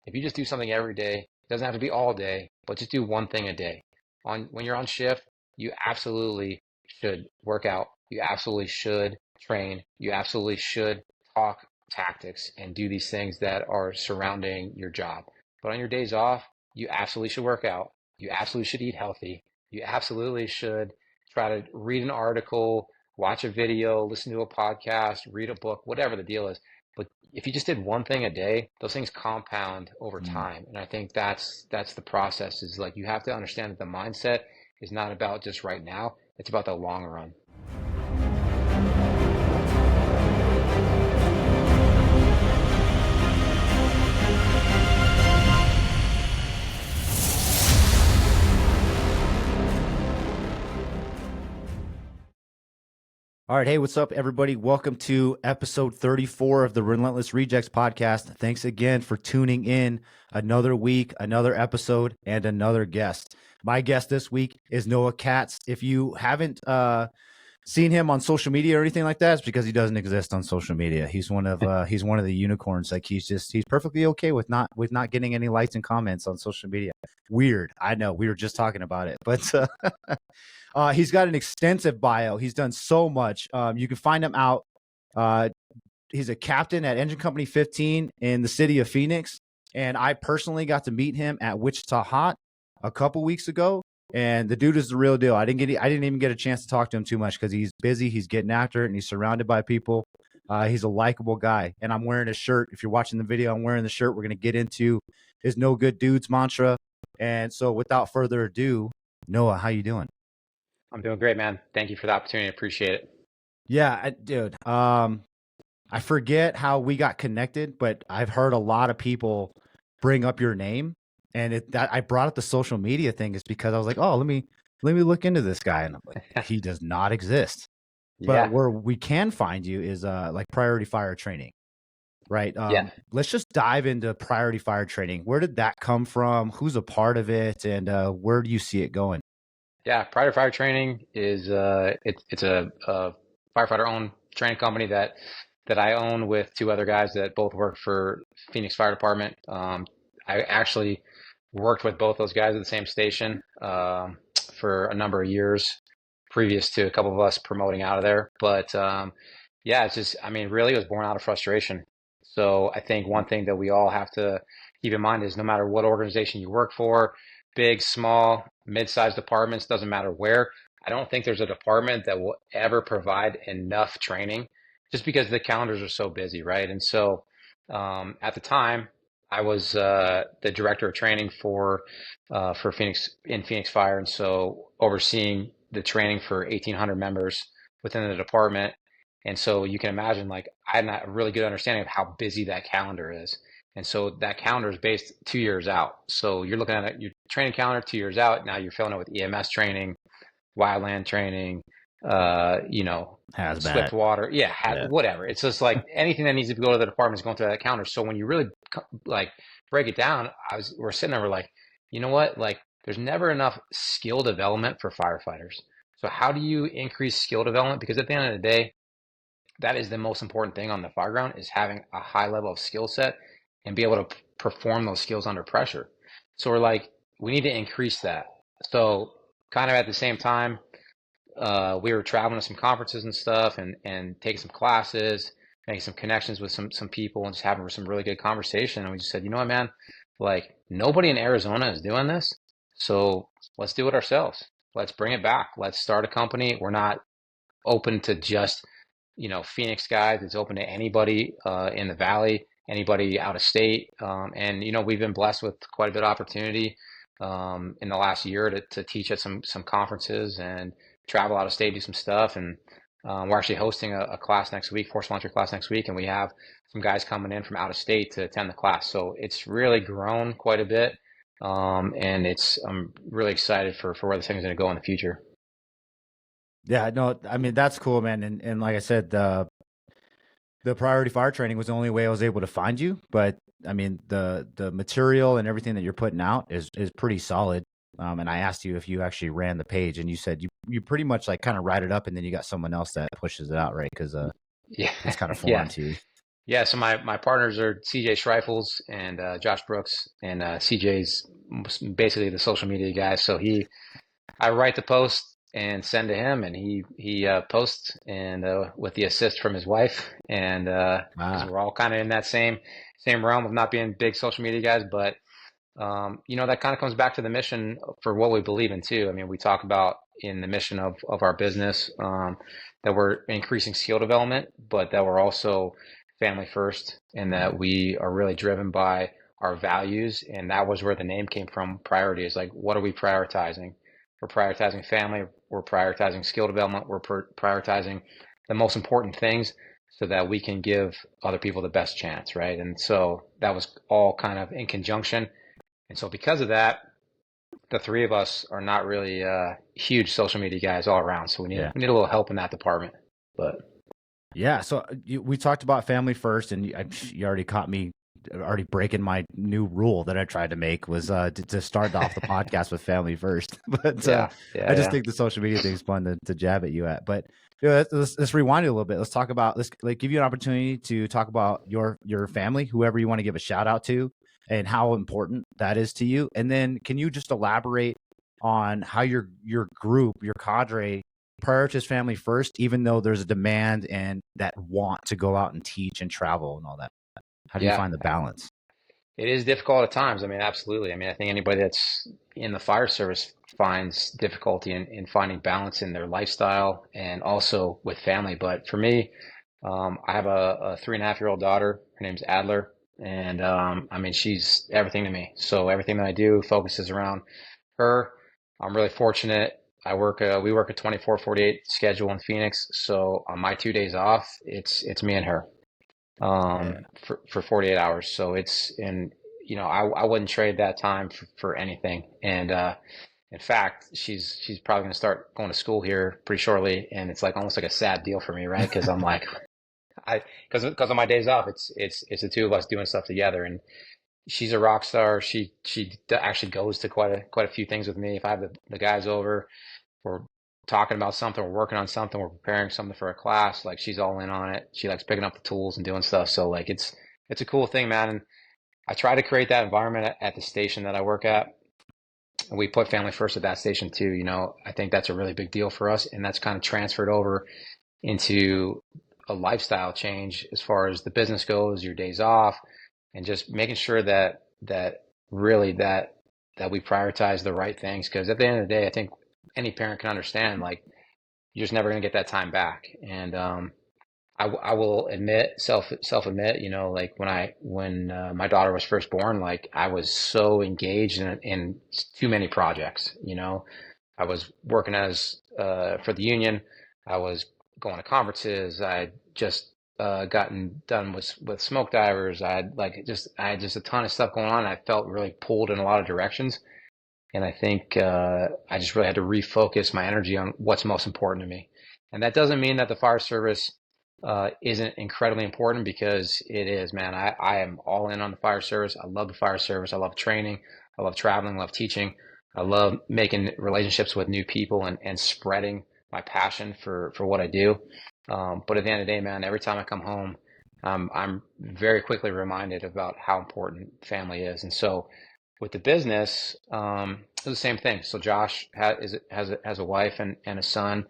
If you just do something every day, it doesn't have to be all day, but just do one thing a day. When you're on shift, you absolutely should work out. You absolutely should train. You absolutely should talk tactics and do these things that are surrounding your job. But on your days off, you absolutely should work out. You absolutely should eat healthy. You absolutely should try to read an article, watch a video, listen to a podcast, read a book, whatever the deal is. But if you just did one thing a day, those things compound over Mm. time. And I think that's the process is like you have to understand that the mindset is not about just right now, it's about the long run. All right. Hey, what's up, everybody? Welcome to episode 34 of the Relentless Rejects podcast. Thanks again for tuning in. Another week, another episode, and another guest. My guest this week is Noah Katz. If you haven't seen him on social media or anything like that, it's because he doesn't exist on social media. He's one of the unicorns. Like he's perfectly okay with not getting any likes and comments on social media. Weird. I know. We were just talking about it, but he's got an extensive bio. He's done so much. You can find him out. He's a captain at Engine Company 15 in the city of Phoenix. And I personally got to meet him at Wichita Hot a couple weeks ago. And the dude is the real deal. I didn't even get a chance to talk to him too much because he's busy. He's getting after it and he's surrounded by people. He's a likable guy. And I'm wearing a shirt. If you're watching the video, I'm wearing the shirt. We're going to get into his no good dudes mantra. And so without further ado, Noah, how you doing? I'm doing great, man. Thank you for the opportunity. I appreciate it. Yeah, dude. I forget how we got connected, but I've heard a lot of people bring up your name, and I brought up the social media thing is because I was like, oh, let me look into this guy, and I'm like, he does not exist. But Yeah. where we can find you is like Priority Fire Training, right? Yeah. Let's just dive into Priority Fire Training. Where did that come from? Who's a part of it, and where do you see it going? Yeah. Prior Fire Training is it's a firefighter owned training company that I own with two other guys that both work for Phoenix Fire Department. I actually worked with both those guys at the same station for a number of years previous to a couple of us promoting out of there. But yeah, it's just, I mean, really it was born out of frustration. So I think one thing that we all have to keep in mind is no matter what organization you work for, big, small, mid-sized departments, doesn't matter where, I don't think there's a department that will ever provide enough training just because the calendars are so busy, right? And so at the time, I was the director of training for Phoenix Fire, and so overseeing the training for 1,800 members within the department. And so you can imagine, like, I had not a really good understanding of how busy that calendar is. And so that calendar is based 2 years out. So you're looking at your training calendar 2 years out. Now you're filling it with EMS training, wildland training, Hazmat. swift water, yeah, Yeah. whatever. It's just like anything that needs to go to the department is going through that counter. So when you really like break it down, we're sitting there, we're like, you know what? Like, there's never enough skill development for firefighters. So how do you increase skill development? Because at the end of the day, that is the most important thing on the fireground is having a high level of skill set and be able to perform those skills under pressure. So we're like, we need to increase that. So kind of at the same time, we were traveling to some conferences and stuff and taking some classes, making some connections with some people and just having some really good conversation. And we just said, you know what, man, like nobody in Arizona is doing this. So let's do it ourselves. Let's bring it back. Let's start a company. We're not open to just, Phoenix guys. It's open to anybody in the Valley, anybody out of state. And, we've been blessed with quite a bit of opportunity in the last year to teach at some conferences and travel out of state, do some stuff. And we're actually hosting a class next week, force volunteer class next week. And we have some guys coming in from out of state to attend the class. So it's really grown quite a bit. And I'm really excited for where this thing is going to go in the future. Yeah, no, I mean, that's cool, man. And like I said, the Priority Fire Training was the only way I was able to find you. But I mean, the material and everything that you're putting out is pretty solid. And I asked you if you actually ran the page, and you said you pretty much like kind of write it up, and then you got someone else that pushes it out, right? Because Yeah, it's kind of yeah. foreign to you. Yeah, so my partners are CJ Schreifels and Josh Brooks, and CJ's basically the social media guy. So I write the post and send to him, and he posts and with the assist from his wife, and because Ah, we're all kind of in that same realm of not being big social media guys, but that kind of comes back to the mission for what we believe in too. I mean, we talk about in the mission of our business that we're increasing skill development, but that we're also family first, and that we are really driven by our values. And that was where the name came from. Priority is like, what are we prioritizing? We're prioritizing family. We're prioritizing skill development. We're prioritizing the most important things so that we can give other people the best chance, right? And so that was all kind of in conjunction, and so because of that, the three of us are not really huge social media guys all around. So yeah. we need a little help in that department. But Yeah. So we talked about family first, and you already caught me already breaking my new rule that I tried to make was to start off the podcast with family first. But yeah, I yeah, just yeah, think the social media thing is fun to jab at you at. But let's rewind it a little bit. Let's talk about let's like give you an opportunity to talk about your family, whoever you want to give a shout out to, and how important that is to you. And then can you just elaborate on how your group, your cadre prioritize family first, even though there's a demand and that want to go out and teach and travel and all that? How do you yeah. find the balance? It is difficult at times. I mean, absolutely. I mean, I think anybody that's in the fire service finds difficulty in finding balance in their lifestyle and also with family. But for me, I have a 3.5-year-old daughter. Her name's Adler. And I mean, she's everything to me. So everything that I do focuses around her. I'm really fortunate. We work a 24/48 schedule in Phoenix. So on my 2 days off, it's me and her Yeah. for 48 hours. So I wouldn't trade that time for anything. And in fact, she's probably going to start going to school here pretty shortly. And it's like almost like a sad deal for me, right? Because I'm like, because of my days off, it's the two of us doing stuff together. And she's a rock star. She actually goes to quite a few things with me. If I have the guys over, we're talking about something, we're working on something, we're preparing something for a class, like she's all in on it. She likes picking up the tools and doing stuff. So like it's a cool thing, man. And I try to create that environment at the station that I work at. And we put family first at that station too. I think that's a really big deal for us, and that's kind of transferred over into a lifestyle change as far as the business goes, your days off, and just making sure that really that we prioritize the right things. Because at the end of the day, I think any parent can understand, like, you're just never going to get that time back. And I will self admit, like when my daughter was first born, like I was so engaged in too many projects. I was working as for the union. I was going to conferences. I just gotten done with smoke divers. I had just a ton of stuff going on. I felt really pulled in a lot of directions, and I think I just really had to refocus my energy on what's most important to me. And that doesn't mean that the fire service isn't incredibly important, because it is, man. I am all in on the fire service. I love the fire service. I love training. I love traveling. I love teaching. I love making relationships with new people and spreading my passion for what I do. But at the end of the day, man, every time I come home, I'm very quickly reminded about how important family is. And so with the business, it's the same thing. So Josh has a wife and a son.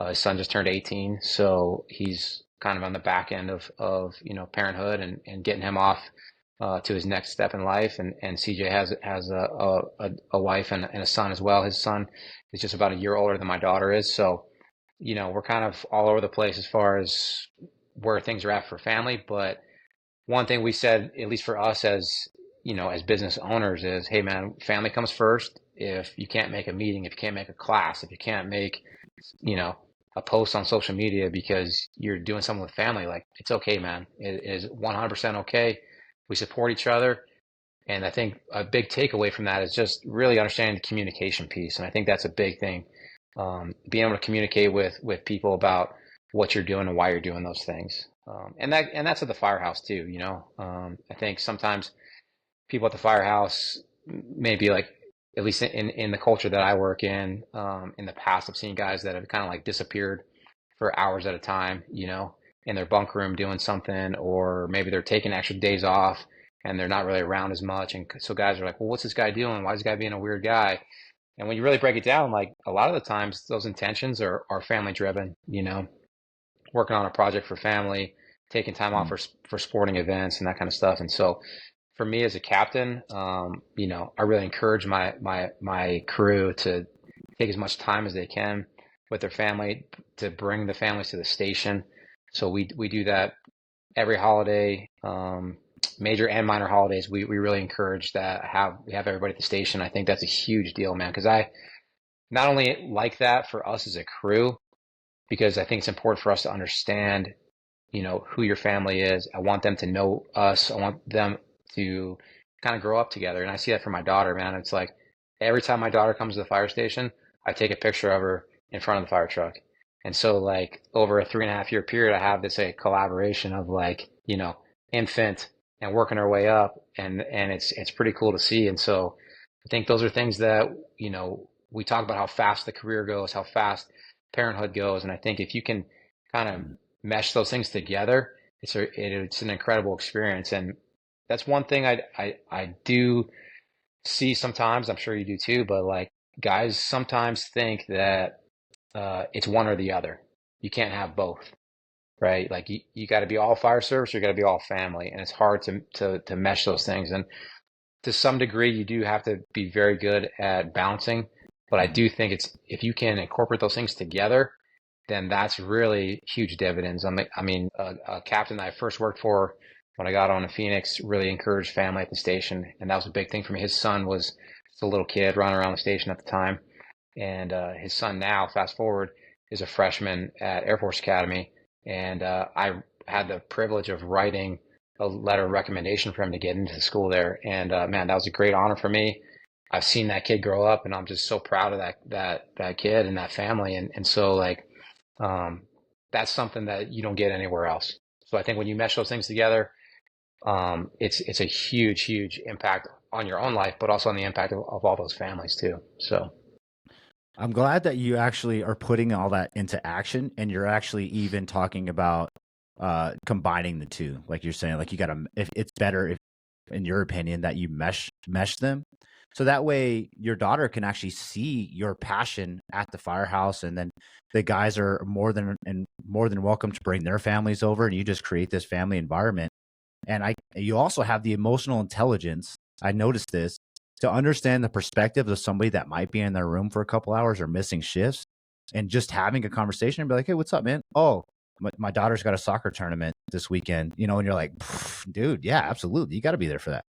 His son just turned 18, so he's kind of on the back end of parenthood and getting him off to his next step in life. And CJ has a wife and a son as well. His son is just about a year older than my daughter is. So we're kind of all over the place as far as where things are at for family. But one thing we said, at least for us as business owners, is, hey man, family comes first. If you can't make a meeting, if you can't make a class, if you can't make, you know, a post on social media because you're doing something with family, like, it's okay, man. It is 100% okay. We support each other. And I think a big takeaway from that is just really understanding the communication piece. And I think that's a big thing. Being able to communicate with people about what you're doing and why you're doing those things. And that's at the firehouse too, I think sometimes people at the firehouse, maybe like, at least in the culture that I work in the past, I've seen guys that have kind of like disappeared for hours at a time, in their bunk room doing something, or maybe they're taking extra days off and they're not really around as much. And so guys are like, well, what's this guy doing? Why is this guy being a weird guy? And when you really break it down, like a lot of the times those intentions are family driven, working on a project for family, taking time off Mm. for sporting events and that kind of stuff. And so for me as a captain, I really encourage my crew to take as much time as they can with their family, to bring the families to the station. So we do that every holiday, major and minor holidays. We really encourage that. We have everybody at the station. I think that's a huge deal, man, because I not only like that for us as a crew, because I think it's important for us to understand, who your family is. I want them to know us. I want them to kind of grow up together. And I see that for my daughter, man. It's like every time my daughter comes to the fire station, I take a picture of her in front of the fire truck. And so like over a 3.5 year period, I have this collaboration of like, infant and working our way up, and it's pretty cool to see. And so I think those are things that, we talk about how fast the career goes, how fast parenthood goes. And I think if you can kind of mesh those things together, it's an incredible experience. And that's one thing I do see sometimes. I'm sure you do too, but like guys sometimes think that it's one or the other. You can't have both, right? Like you got to be all fire service, or you got to be all family, and it's hard to mesh those things. And to some degree, you do have to be very good at balancing. But I do think if you can incorporate those things together, then that's really huge dividends. A captain that I first worked for when I got on in Phoenix really encouraged family at the station, and that was a big thing for me. His son was just a little kid running around the station at the time, and his son now, fast forward, is a freshman at Air Force Academy, and I had the privilege of writing a letter of recommendation for him to get into the school there, and man, that was a great honor for me. I've seen that kid grow up, and I'm just so proud of that kid and that family, and so like um, that's something that you don't get anywhere else. So I think when you mesh those things together, it's a huge impact on your own life, but also on the impact of all those families too. So I'm glad that you actually are putting all that into action, and you're actually even talking about combining the two. Like you're saying, like you got to, if it's better, if in your opinion, that you mesh them, so that way your daughter can actually see your passion at the firehouse, and then the guys are more than welcome to bring their families over, and you just create this family environment. And you also have the emotional intelligence. I noticed this, to understand the perspective of somebody that might be in their room for a couple hours or missing shifts, and just having a conversation and be like, "Hey, what's up, man? Oh, my daughter's got a soccer tournament this weekend, and you're like, dude, yeah, absolutely. You got to be there for that.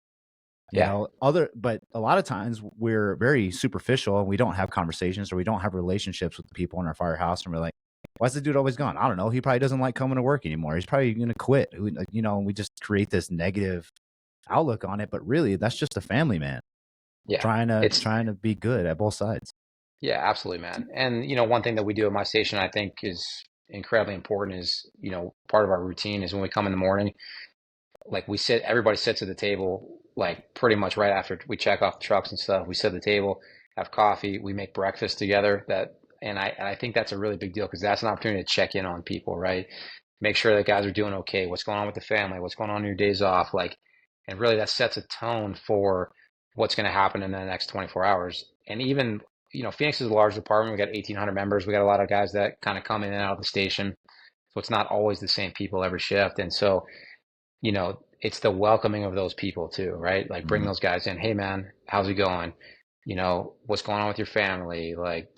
yeah, But a lot of times we're very superficial, and we don't have conversations, or we don't have relationships with the people in our firehouse. And we're like, why's the dude always gone? I don't know. He probably doesn't like coming to work anymore. He's probably going to quit. And we just create this negative outlook on it. But really, that's just a family man yeah, it's trying to be good at both sides. yeah, absolutely, man. And one thing that we do at my station I think is incredibly important is part of our routine is when we come in the morning, like everybody sits at the table, like pretty much right after we check off the trucks and stuff. We sit at the table, have coffee, we make breakfast together. And I think that's a really big deal, because that's an opportunity to check in on people, right? Make sure that guys are doing okay. What's going on with the family? What's going on your days off? And really that sets a tone for what's going to happen in the next 24 hours. And even, Phoenix is a large department. We got 1,800 members. We got a lot of guys that kind of come in and out of the station. So it's not always the same people every shift. And so it's the welcoming of those people too, right? Like bring Mhm. those guys in. Hey man, how's it going? What's going on with your family? Like,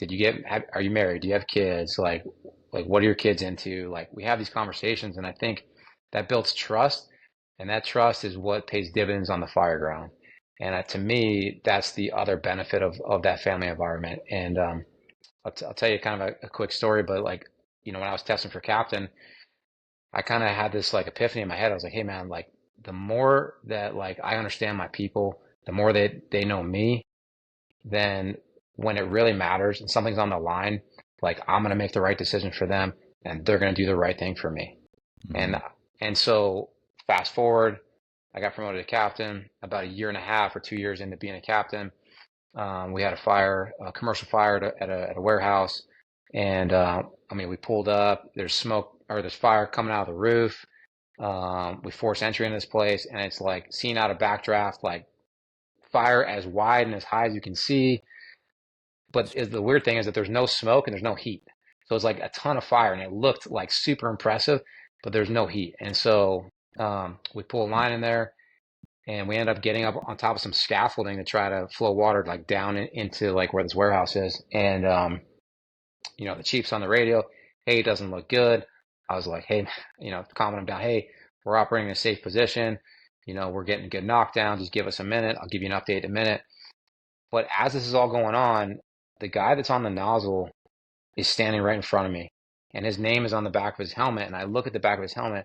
are you married? Do you have kids? Like what are your kids into? Like we have these conversations, and I think that builds trust, and that trust is what pays dividends on the fire ground. And to me, that's the other benefit of that family environment. And I'll tell you kind of a quick story, but like, when I was testing for captain, I kind of had this like epiphany in my head. I was like, hey man, like the more that like I understand my people, the more they know me, then when it really matters and something's on the line, like I'm gonna make the right decision for them, and they're gonna do the right thing for me. And Mhm. and so fast forward, I got promoted to captain about a year and a half or 2 years into being a captain. We had a commercial fire at a warehouse. And I mean, we pulled up. There's smoke or there's fire coming out of the roof. We force entry into this place, and it's like seen out of backdraft, like fire as wide and as high as you can see. But the weird thing is that there's no smoke and there's no heat. So it's like a ton of fire, and it looked like super impressive, but there's no heat. And so we pull a line in there, and we ended up getting up on top of some scaffolding to try to flow water like down into like where this warehouse is. And the chief's on the radio. Hey, it doesn't look good. I was like, hey, calming him down. Hey, we're operating in a safe position. We're getting good knockdown. Just give us a minute. I'll give you an update in a minute. But as this is all going on, the guy that's on the nozzle is standing right in front of me, and his name is on the back of his helmet. And I look at the back of his helmet,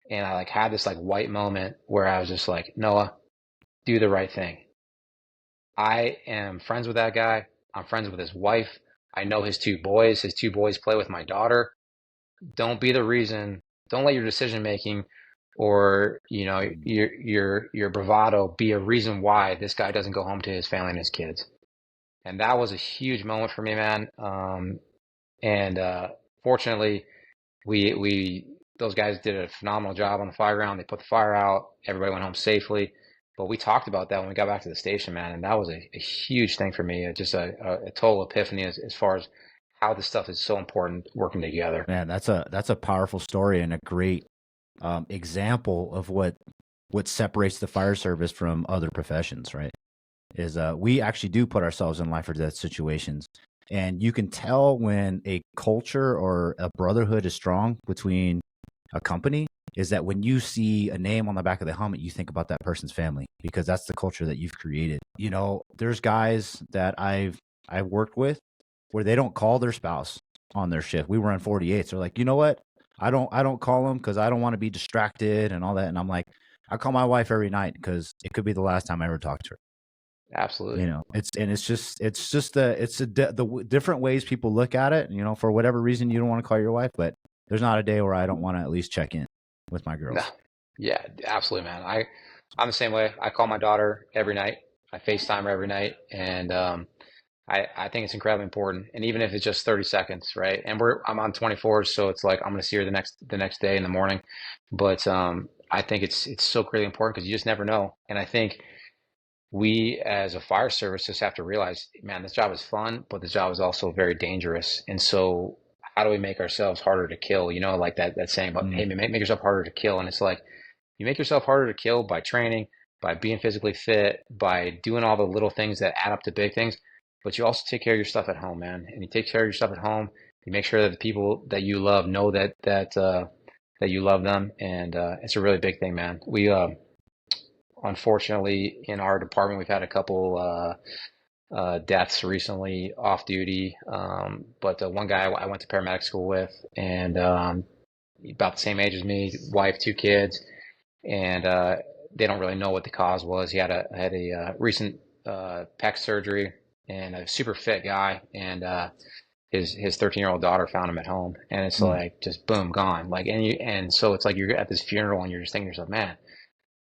and I like had this like white moment where I was just like, Noah, do the right thing. I am friends with that guy. I'm friends with his wife. I know his two boys. His two boys play with my daughter. Don't be the reason. Don't let your decision making or your bravado be a reason why this guy doesn't go home to his family and his kids. And that was a huge moment for me, man. And fortunately, we those guys did a phenomenal job on the fire ground. They put the fire out. Everybody went home safely. But we talked about that when we got back to the station, man, and that was a huge thing for me. Just a total epiphany as far as how this stuff is so important working together. Man, that's a powerful story and a great example of what separates the fire service from other professions, right? Is we actually do put ourselves in life or death situations. And you can tell when a culture or a brotherhood is strong between a company is that when you see a name on the back of the helmet, you think about that person's family because that's the culture that you've created. There's guys that I've worked with where they don't call their spouse on their shift. We were on 48s. They're like, you know what? I don't call them because I don't want to be distracted and all that. And I'm like, I call my wife every night because it could be the last time I ever talk to her. Absolutely. It's just the different ways people look at it. For whatever reason, you don't want to call your wife, but there's not a day where I don't want to at least check in with my girls. No. Yeah, absolutely, man. I'm the same way. I call my daughter every night. I FaceTime her every night, and I think it's incredibly important. And even if it's just 30 seconds, right? And I'm on 24s, so it's like I'm going to see her the next day in the morning. But I think it's so critically important because you just never know. And I think we as a fire service just have to realize, man, this job is fun, but this job is also very dangerous. And so how do we make ourselves harder to kill? Like that saying about, hey, make yourself harder to kill. And it's like, you make yourself harder to kill by training, by being physically fit, by doing all the little things that add up to big things. But you also take care of your stuff at home, man. And you take care of your stuff at home. You make sure that the people that you love know that you love them. And it's a really big thing, man. We unfortunately, in our department, we've had a couple deaths recently off duty. But one guy I went to paramedic school with, and about the same age as me, wife, two kids, and they don't really know what the cause was. He had a recent pec surgery, and a super fit guy, and his 13-year-old daughter found him at home, and it's like just boom, gone. Like, and so it's like you're at this funeral, and you're just thinking to yourself, man,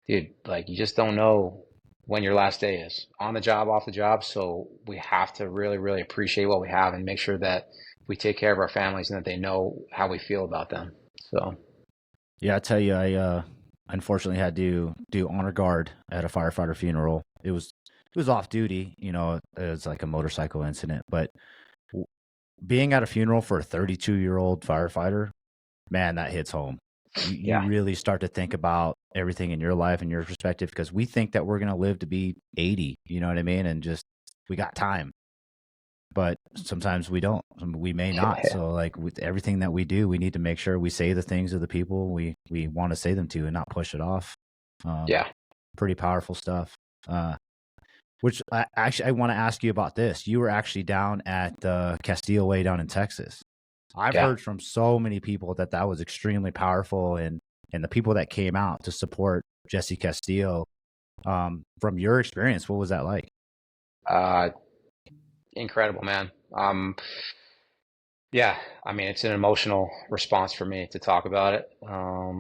dude, like you just don't know when your last day is on the job, off the job. So we have to really, really appreciate what we have and make sure that we take care of our families and that they know how we feel about them. So, yeah, I tell you, I unfortunately had to do honor guard at a firefighter funeral. It was off duty, it was like a motorcycle incident, but being at a funeral for a 32-year-old firefighter, man, that hits home. You really start to think about everything in your life and your perspective because we think that we're going to live to be 80, you know what I mean? And just, we got time, but sometimes we don't, we may not. So like with everything that we do, we need to make sure we say the things to the people we want to say them to and not push it off. Pretty powerful stuff. Which I want to ask you about this. You were actually down at the Castillo Way down in Texas. I've heard from so many people that was extremely powerful, and the people that came out to support Jesse Castillo. From your experience, what was that like? Incredible, man. Yeah, I mean, it's an emotional response for me to talk about it. I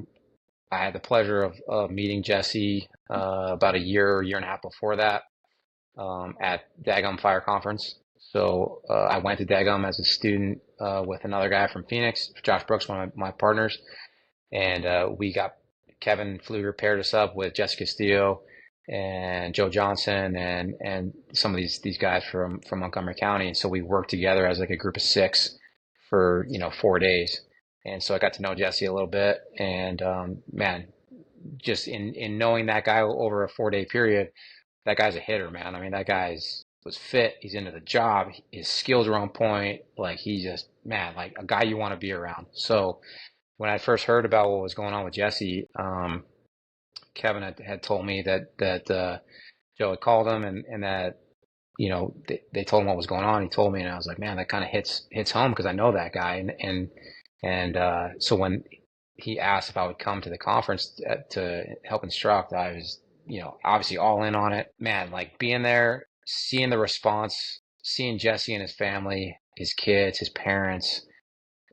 had the pleasure of meeting Jesse about a year and a half before that at Daggum Fire Conference. So I went to Degum as a student with another guy from Phoenix, Josh Brooks, one of my partners, and Kevin Pfluger paired us up with Jesse Castillo and Joe Johnson and some of these guys from Montgomery County, and so we worked together as like a group of six for 4 days, and so I got to know Jesse a little bit, and man, just in knowing that guy over a 4 day period, that guy's a hitter, man. I mean, that guy's was fit. He's into the job. His skills are on point. Like he's just man, like a guy you want to be around. So when I first heard about what was going on with Jesse, Kevin had told me that Joe had called him and that they told him what was going on. He told me, and I was like, man, that kind of hits home because I know that guy. And so when he asked if I would come to the conference to help instruct, I was obviously all in on it. Man, like being there, seeing the response, seeing Jesse and his family, his kids, his parents,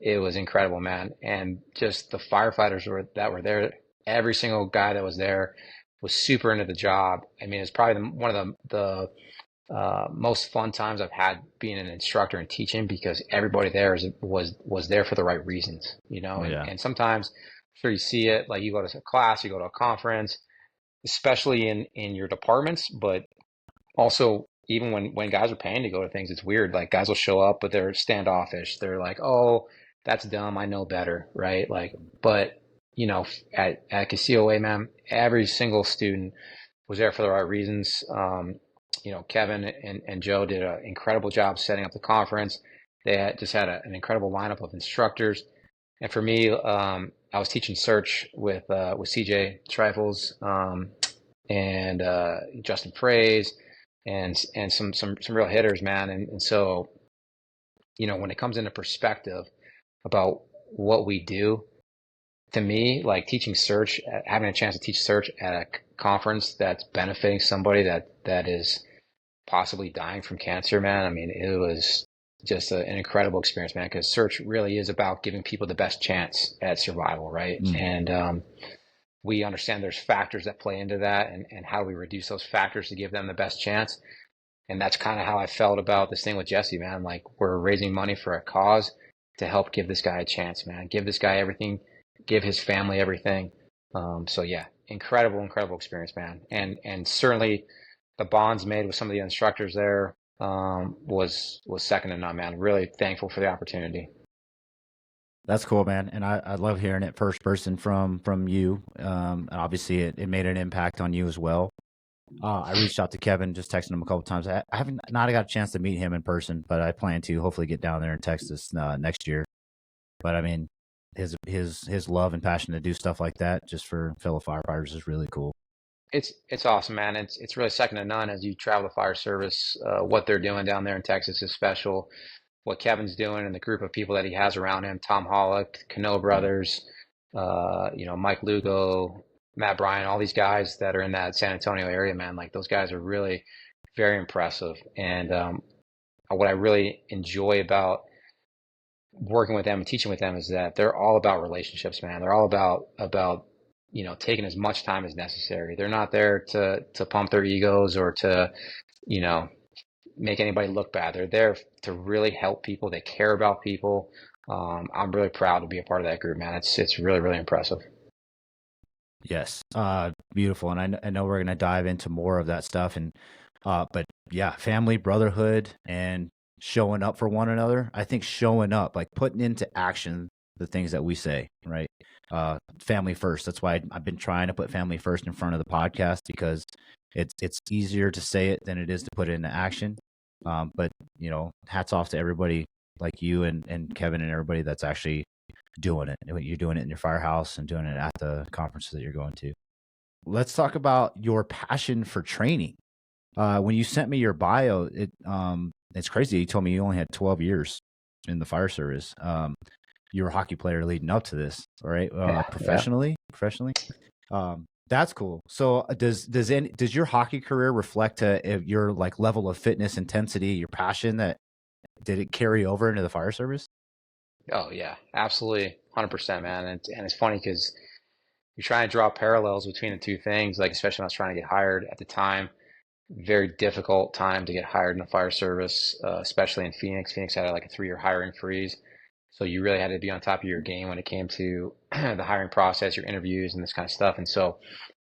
it was incredible, man. And just the firefighters that were there, every single guy that was there was super into the job. I mean, it's probably one of the most fun times I've had being an instructor and teaching because everybody there was there for the right reasons, Oh, and, yeah. and sometimes I'm sure you see it, like you go to a class, you go to a conference, especially in your departments, but also even when guys are paying to go to things, it's weird. Like guys will show up, but they're standoffish. They're like, "Oh, that's dumb. I know better," right? Like, but at Castillo Way, man, every single student was there for the right reasons. Kevin and Joe did an incredible job setting up the conference. Just had an incredible lineup of instructors. And for me, I was teaching search with CJ Trifles and Justin Fraze and some real hitters, man. And so when it comes into perspective about what we do, to me, like teaching search, having a chance to teach search at a conference that's benefiting somebody that is possibly dying from cancer, man. I mean, it was just an incredible experience, man, because search really is about giving people the best chance at survival, right? Mm. And we understand there's factors that play into that and how we reduce those factors to give them the best chance. And that's kind of how I felt about this thing with Jesse, man. Like we're raising money for a cause to help give this guy a chance, man. Give this guy everything, give his family everything. So yeah, incredible experience, man. And certainly the bonds made with some of the instructors there was second to none, man. Really thankful for the opportunity. That's cool, man. And I love hearing it first person from you. And obviously it made an impact on you as well. I reached out to Kevin, just texting him a couple times. I haven't not got a chance to meet him in person, but I plan to hopefully get down there in Texas next year. But I mean, his love and passion to do stuff like that just for fellow firefighters is really cool. It's awesome, man. It's really second to none as you travel the fire service. What they're doing down there in Texas is special. What Kevin's doing and the group of people that he has around him, Tom Hollick, Cano brothers, Mike Lugo, Matt Bryan, all these guys that are in that San Antonio area, man, like those guys are really very impressive. And what I really enjoy about working with them and teaching with them is that they're all about relationships, man. They're all about taking as much time as necessary. They're not there to pump their egos or to you know make anybody look bad. They're there to really help people. They care about people. I'm really proud to be a part of that group, man. It's really impressive. Yes, beautiful. And I know we're gonna dive into more of that stuff. And but yeah, family, brotherhood, and showing up for one another. I think showing up, like putting into action the things that we say, right? Family first. That's why I've been trying to put family first in front of the podcast because it's easier to say it than it is to put it into action. But hats off to everybody like you and Kevin and everybody that's actually doing it. You're doing it in your firehouse and doing it at the conferences that you're going to. Let's talk about your passion for training. When you sent me your bio, it's crazy. You told me you only had 12 years in the fire service. You were a hockey player leading up to this, right? Yeah, Professionally. That's cool. So does your hockey career reflect your like level of fitness, intensity, your passion did it carry over into the fire service? oh yeah, absolutely, 100%, man. And it's funny because you're trying to draw parallels between the two things, like especially when I was trying to get hired at the time. very difficult time to get hired in the fire service, especially in Phoenix. Phoenix had like a 3-year hiring freeze. So you really had to be on top of your game when it came to the hiring process, your interviews, and this kind of stuff. And so,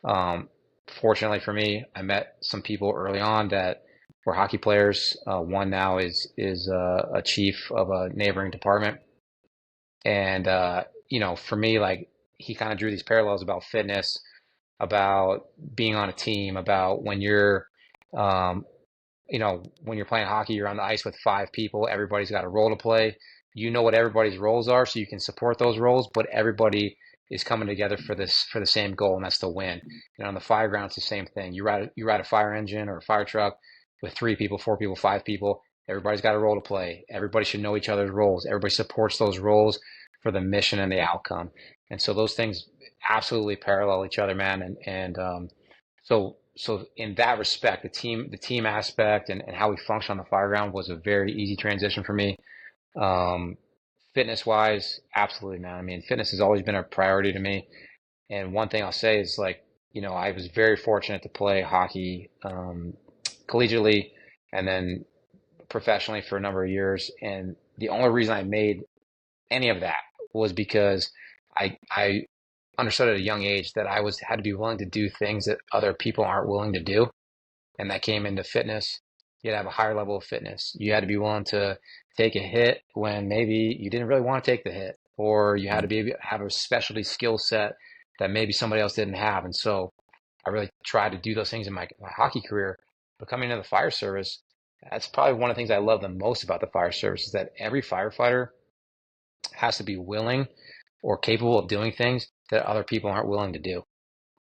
um, fortunately for me, I met some people early on that were hockey players. One now is a chief of a neighboring department, and for me, like he kind of drew these parallels about fitness, about being on a team, about um, when you're playing hockey, you're on the ice with 5 people. Everybody's got a role to play. You know what everybody's roles are, so you can support those roles, but everybody is coming together for the same goal, and that's to win. On the fire ground, it's the same thing. You ride a fire engine or a fire truck with 3 people, 4 people, 5 people. Everybody's got a role to play. Everybody should know each other's roles. Everybody supports those roles for the mission and the outcome. And so those things absolutely parallel each other, man. So in that respect, the team aspect and how we function on the fire ground was a very easy transition for me. Um, Fitness wise, absolutely, man. I mean, fitness has always been a priority to me. And one thing I'll say is like, I was very fortunate to play hockey collegiately and then professionally for a number of years. And the only reason I made any of that was because I understood at a young age that I was had to be willing to do things that other people aren't willing to do, and that came into fitness. You had to have a higher level of fitness. You had to be willing to take a hit when maybe you didn't really want to take the hit, or you had to have a specialty skill set that maybe somebody else didn't have. And so I really tried to do those things in my hockey career. But coming into the fire service, that's probably one of the things I love the most about the fire service is that every firefighter has to be willing or capable of doing things that other people aren't willing to do.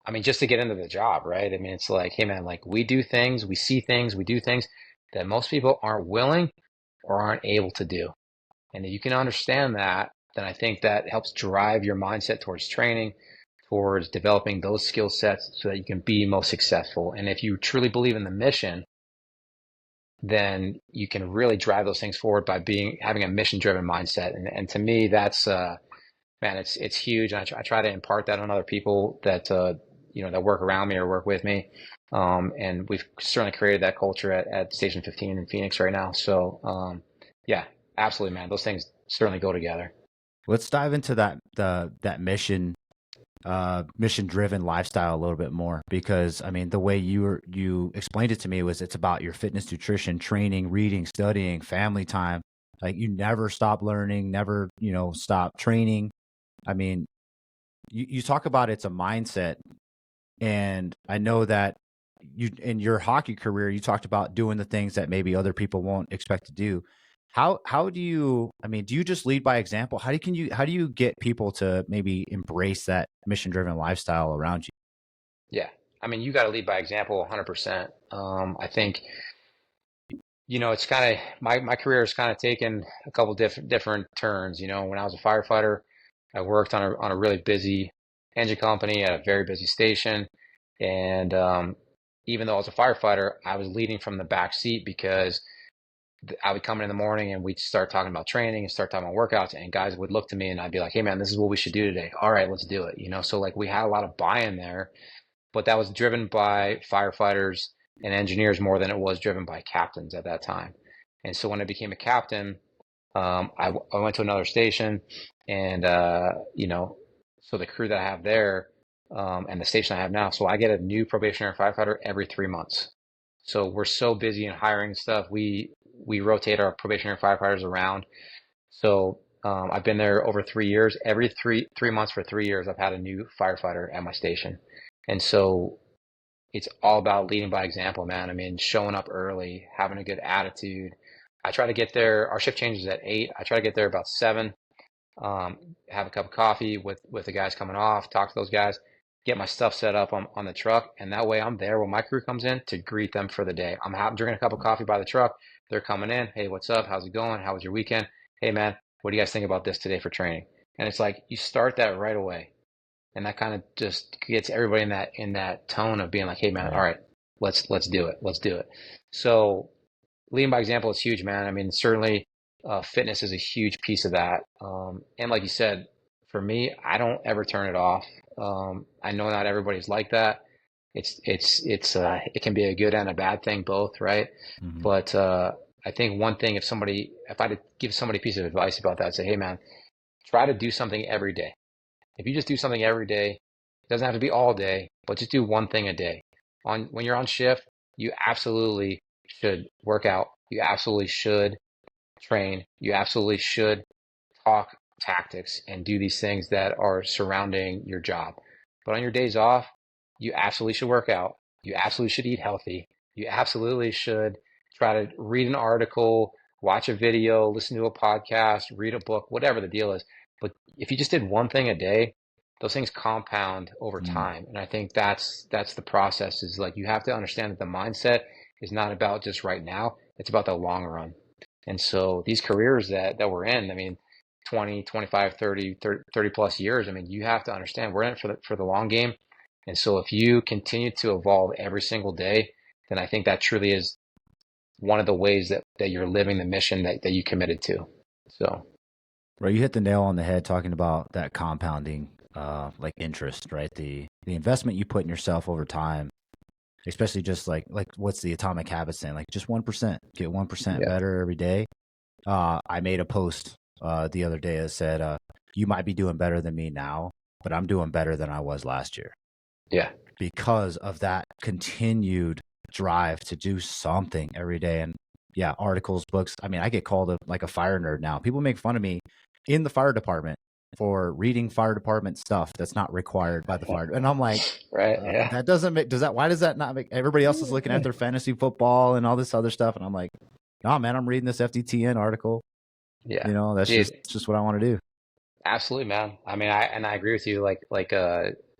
I mean, just to get into the job, right? I mean, it's like, hey, man, like we do things, we see things, we do things that most people aren't willing or aren't able to do. And if you can understand that, then I think that helps drive your mindset towards training, towards developing those skill sets so that you can be most successful. And if you truly believe in the mission, then you can really drive those things forward by having a mission driven mindset. And to me, that's man, it's huge. And I try to impart that on other people that work around me or work with me. And we've certainly created that culture at Station 15 in Phoenix right now. So yeah, absolutely, man. Those things certainly go together. Let's dive into that mission driven lifestyle a little bit more, because I mean the way you explained it to me was it's about your fitness, nutrition, training, reading, studying, family time. Like you never stop learning, never stop training. I mean, you talk about it's a mindset, and I know that you in your hockey career you talked about doing the things that maybe other people won't expect to do. How do you, I mean, do you just lead by example? How do you get people to maybe embrace that mission driven lifestyle around you? Yeah. I mean, you got to lead by example 100%. I think, it's kind of my career has kind of taken a couple different turns. When I was a firefighter, I worked on a really busy engine company at a very busy station. And even though I was a firefighter, I was leading from the back seat because I would come in the morning and we'd start talking about training and start talking about workouts, and guys would look to me and I'd be like, hey man, this is what we should do today. All right, let's do it. So like we had a lot of buy-in there, but that was driven by firefighters and engineers more than it was driven by captains at that time. And so when I became a captain, I went to another station, and so the crew that I have there, and the station I have now, so I get a new probationary firefighter every 3 months. So we're so busy in hiring stuff, we rotate our probationary firefighters around. So I've been there over 3 years. Every three months for 3 years, I've had a new firefighter at my station, and so it's all about leading by example, man. I mean, showing up early, having a good attitude. I try to get there. Our shift changes at 8. I try to get there about 7. Have a cup of coffee with the guys coming off, talk to those guys, get my stuff set up on the truck, and that way I'm there when my crew comes in to greet them for the day. Drinking a cup of coffee by the truck. They're coming in. Hey, what's up? How's it going? How was your weekend? Hey, man, what do you guys think about this today for training? And it's like you start that right away, and that kind of just gets everybody in that tone of being like, hey, man, all Right. right, let's do it. Let's do it. So leading by example is huge, man. I mean, certainly fitness is a huge piece of that. And like you said, for me, I don't ever turn it off. I know not everybody's like that. it can be a good and a bad thing both, right? Hmm. But I think one thing, if I had to give somebody a piece of advice about that, I'd say, hey man, try to do something every day. If you just do something every day, it doesn't have to be all day, but just do one thing a day. When you're on shift, you absolutely should work out. You absolutely should train. You absolutely should talk tactics and do these things that are surrounding your job. But on your days off, you absolutely should work out. You absolutely should eat healthy. You absolutely should try to read an article, watch a video, listen to a podcast, read a book, whatever the deal is. But if you just did one thing a day, those things compound over Mm. time. And I think that's the process is like you have to understand that the mindset is not about just right now, it's about the long run. And so these careers that we're in, I mean, 20, 25, 30 plus years, I mean, you have to understand we're in it for the long game. And so if you continue to evolve every single day, then I think that truly is one of the ways that you're living the mission that you committed to. So, Right, you hit the nail on the head talking about that compounding, like interest, right? The investment you put in yourself over time, especially just like what's the atomic habit saying? Like just 1%, get 1% yeah, better every day. I made a post the other day that said, "You might be doing better than me now, but I'm doing better than I was last year yeah, because of that continued drive to do something every day." And yeah, articles, books. I mean, I get called like a fire nerd now. People make fun of me in the fire department for reading fire department stuff that's not required by the fire. And I'm like, right, yeah, that doesn't make, why does that not make, everybody else is looking at their fantasy football and all this other stuff. And I'm like, no, man, I'm reading this FDTN article. yeah, That's dude, just what I want to do. absolutely, man. I mean, I agree with you. I don't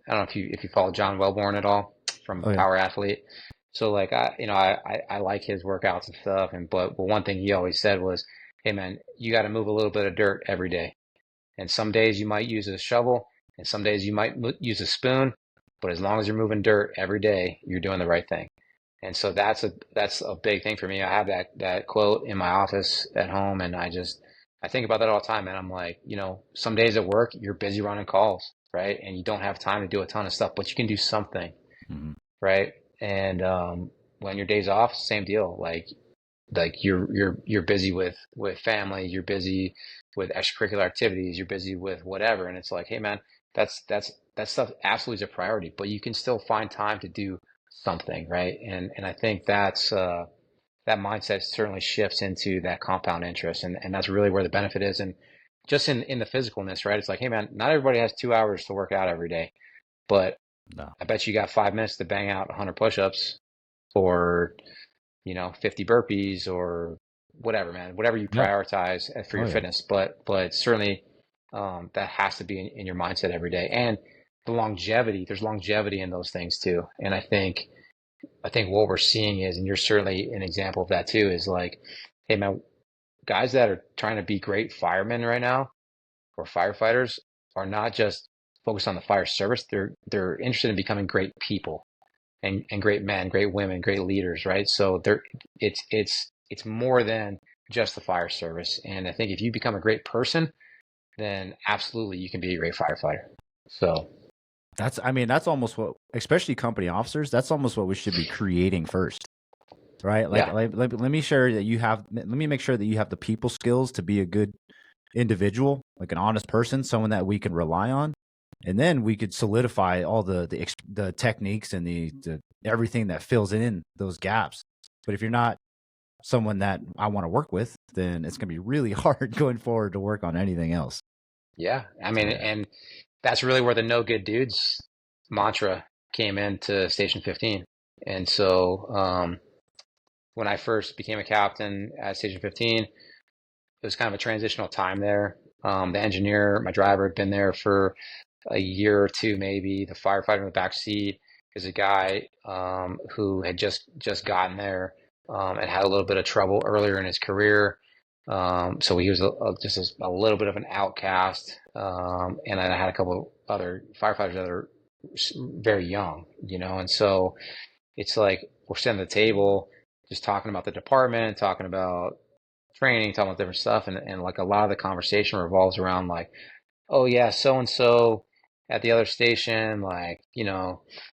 know if you follow John Wellborn at all from Oh yeah. Power Athlete. So like I like his workouts and stuff. But one thing he always said was, hey man, you got to move a little bit of dirt every day. And some days you might use a shovel, and some days you might use a spoon. But as long as you're moving dirt every day, you're doing the right thing. And so that's a big thing for me. I have that quote in my office at home, and I think about that all the time. And I'm like, some days at work you're busy running calls, right? And you don't have time to do a ton of stuff, but you can do something, Mm-hmm. right? And when your days off, same deal. Like you're busy with family, you're busy with extracurricular activities, you're busy with whatever, and it's like, hey man, that stuff absolutely is a priority, but you can still find time to do something, right? And I think that mindset certainly shifts into that compound interest, and that's really where the benefit is. And just in the physicalness, right? It's like, hey man, not everybody has 2 hours to work out every day, but No. I bet you got 5 minutes to bang out 100 push-ups or 50 burpees or whatever, man, whatever you Yeah. prioritize for Oh your yeah. fitness. But certainly that has to be in your mindset every day. And there's longevity in those things too. And I think what we're seeing is, and you're certainly an example of that too, is like, hey man, guys that are trying to be great firemen right now or firefighters are not just focused on the fire service. They're interested in becoming great people and great men, great women, great leaders, right? So it's more than just the fire service. And I think if you become a great person, then absolutely you can be a great firefighter. So I mean, that's almost what, especially company officers, that's almost what we should be creating first, right? yeah, Let me share that let me make sure that you have the people skills to be a good individual, like an honest person, someone that we can rely on. And then we could solidify all the techniques and the everything that fills in those gaps. But if you're not someone that I want to work with, then it's going to be really hard going forward to work on anything else. yeah. I mean, Yeah. and that's really where the no good dudes mantra came into Station 15. And so when I first became a captain at Station 15, it was kind of a transitional time there. The engineer, my driver, had been there for a year or two, maybe. The firefighter in the back seat is a guy who had just gotten there and had a little bit of trouble earlier in his career. So he was just a little bit of an outcast. And then I had a couple of other firefighters that are very young, and so it's like we're sitting at the table just talking about the department, talking about training, talking about different stuff. And like a lot of the conversation revolves around like, oh yeah, so and so at the other station, like,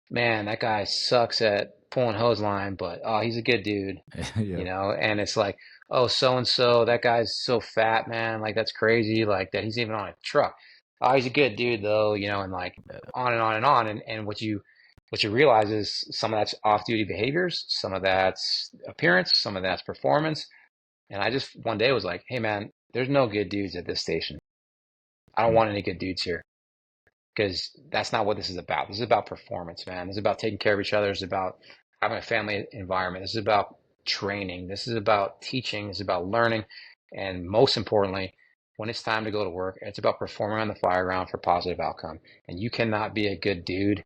man, that guy sucks at pulling hose line, but oh, he's a good dude, Yeah. and it's like, oh, so and so, that guy's so fat, man, like that's crazy, like that he's even on a truck. Oh, he's a good dude though, and like on and on and on. And what you realize is some of that's off-duty behaviors, some of that's appearance, some of that's performance. And I just one day was like, hey man, there's no good dudes at this station. I don't Mm. want any good dudes here because that's not what this is about. This is about performance, man. This is about taking care of each other. This is about having a family environment. This is about training. This is about teaching. This is about learning. And most importantly, when it's time to go to work, it's about performing on the fire ground for positive outcome. And you cannot be a good dude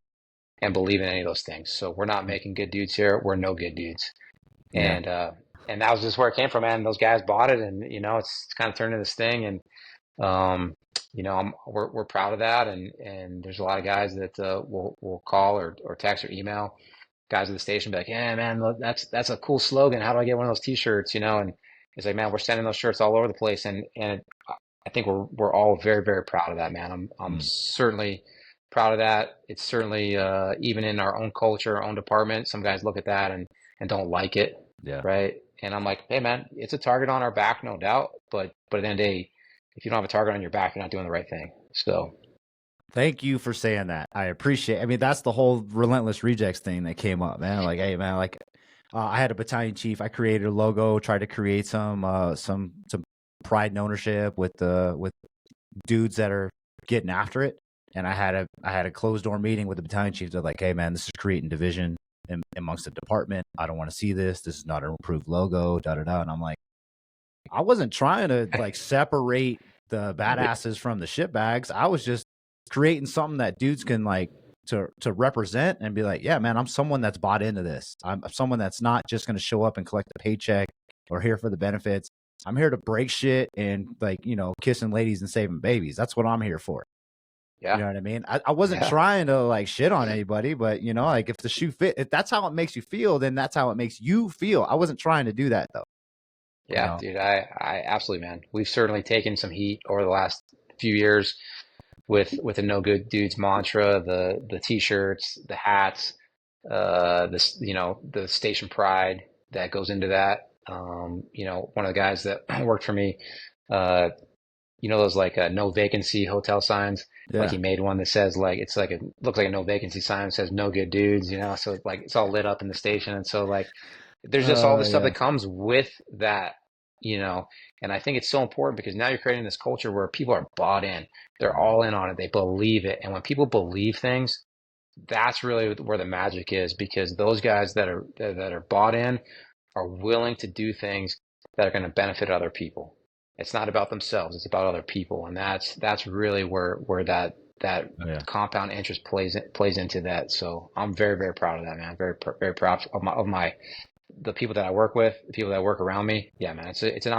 and believe in any of those things. So we're not making good dudes here. We're no good dudes. Yeah. And that was just where it came from, man. Those guys bought it, and it's kind of turned into this thing. And um, we're proud of that, and there's a lot of guys that will call or text or email guys at the station, be like, yeah, man, that's a cool slogan. How do I get one of those T-shirts? And it's like, man, we're sending those shirts all over the place, and I think we're all very very proud of that, man. I'm Mm. certainly proud of that. It's certainly even in our own culture, our own department, some guys look at that and don't like it, Yeah. right? And I'm like, hey, man, it's a target on our back, no doubt, but at the end of the day, if you don't have a target on your back, you're not doing the right thing. So, Thank you for saying that. I appreciate. I mean, that's the whole Relentless Rejects thing that came up, man. Like, hey, man, like I had a battalion chief. I created a logo, tried to create some pride and ownership with dudes that are getting after it. And I had a closed door meeting with the battalion chiefs. They're like, hey, man, this is creating division amongst the department. I don't want to see this. This is not an improved logo. Da da da. And I'm like, I wasn't trying to like separate the badasses from the shitbags. I was just creating something that dudes can like to represent and be like, yeah, man, I'm someone that's bought into this. I'm someone that's not just going to show up and collect a paycheck or here for the benefits. I'm here to break shit and like, kissing ladies and saving babies. That's what I'm here for. You yeah, know what I mean? I wasn't yeah, trying to like shit on anybody, but like if the shoe fit, if that's how it makes you feel, then that's how it makes you feel. I wasn't trying to do that though. You yeah, know? dude. I absolutely, man. We've certainly taken some heat over the last few years with the no good dudes mantra, the t-shirts, the hats, this the station pride that goes into that. One of the guys that worked for me, uh, those like no vacancy hotel signs. Like Yeah. he made one that says like it's like it looks like a no vacancy sign that says no good dudes, so like it's all lit up in the station, and so like there's just all this stuff Yeah. that comes with that, you know. And I think it's so important because now you're creating this culture where people are bought in, they're all in on it, they believe it, and when people believe things, that's really where the magic is because those guys that are bought in are willing to do things that are going to benefit other people. It's not about themselves; it's about other people, and that's really where that Oh, yeah. compound interest plays into that. So I'm very very proud of that, man. Very very proud of my the people that I work with, the people that work around me. Yeah, man, it's an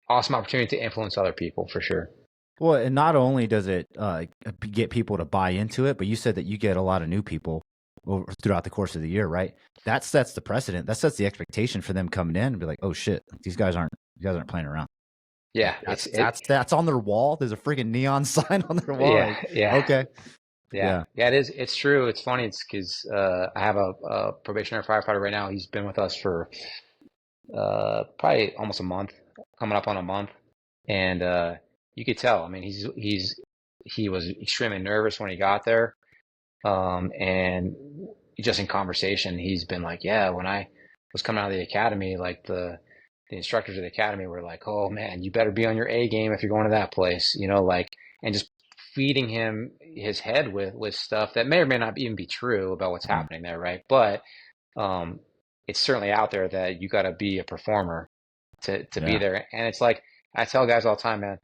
awesome opportunity to influence other people for sure. Well, and not only does it get people to buy into it, but you said that you get a lot of new people throughout the course of the year, right? That sets the precedent. That sets the expectation for them coming in and be like, "Oh shit, these guys aren't playing around." Like Yeah, that's that's on their wall. There's a freaking neon sign on their wall. yeah, Like, yeah. okay, Yeah, yeah, yeah, it is. It's true. It's funny. It's because I have a probationary firefighter right now. He's been with us for probably almost a month, coming up on a month, and you could tell. I mean, he was extremely nervous when he got there, and just in conversation, he's been like, "Yeah, when I was coming out of the academy, like the instructors of the academy were like, oh man, you better be on your A game if you're going to that place, like, and just feeding him his head with stuff that may or may not even be true about what's mm, happening there, right? But um, it's certainly out there that you got to be a performer to be yeah, there. And it's like I tell guys all the time, man,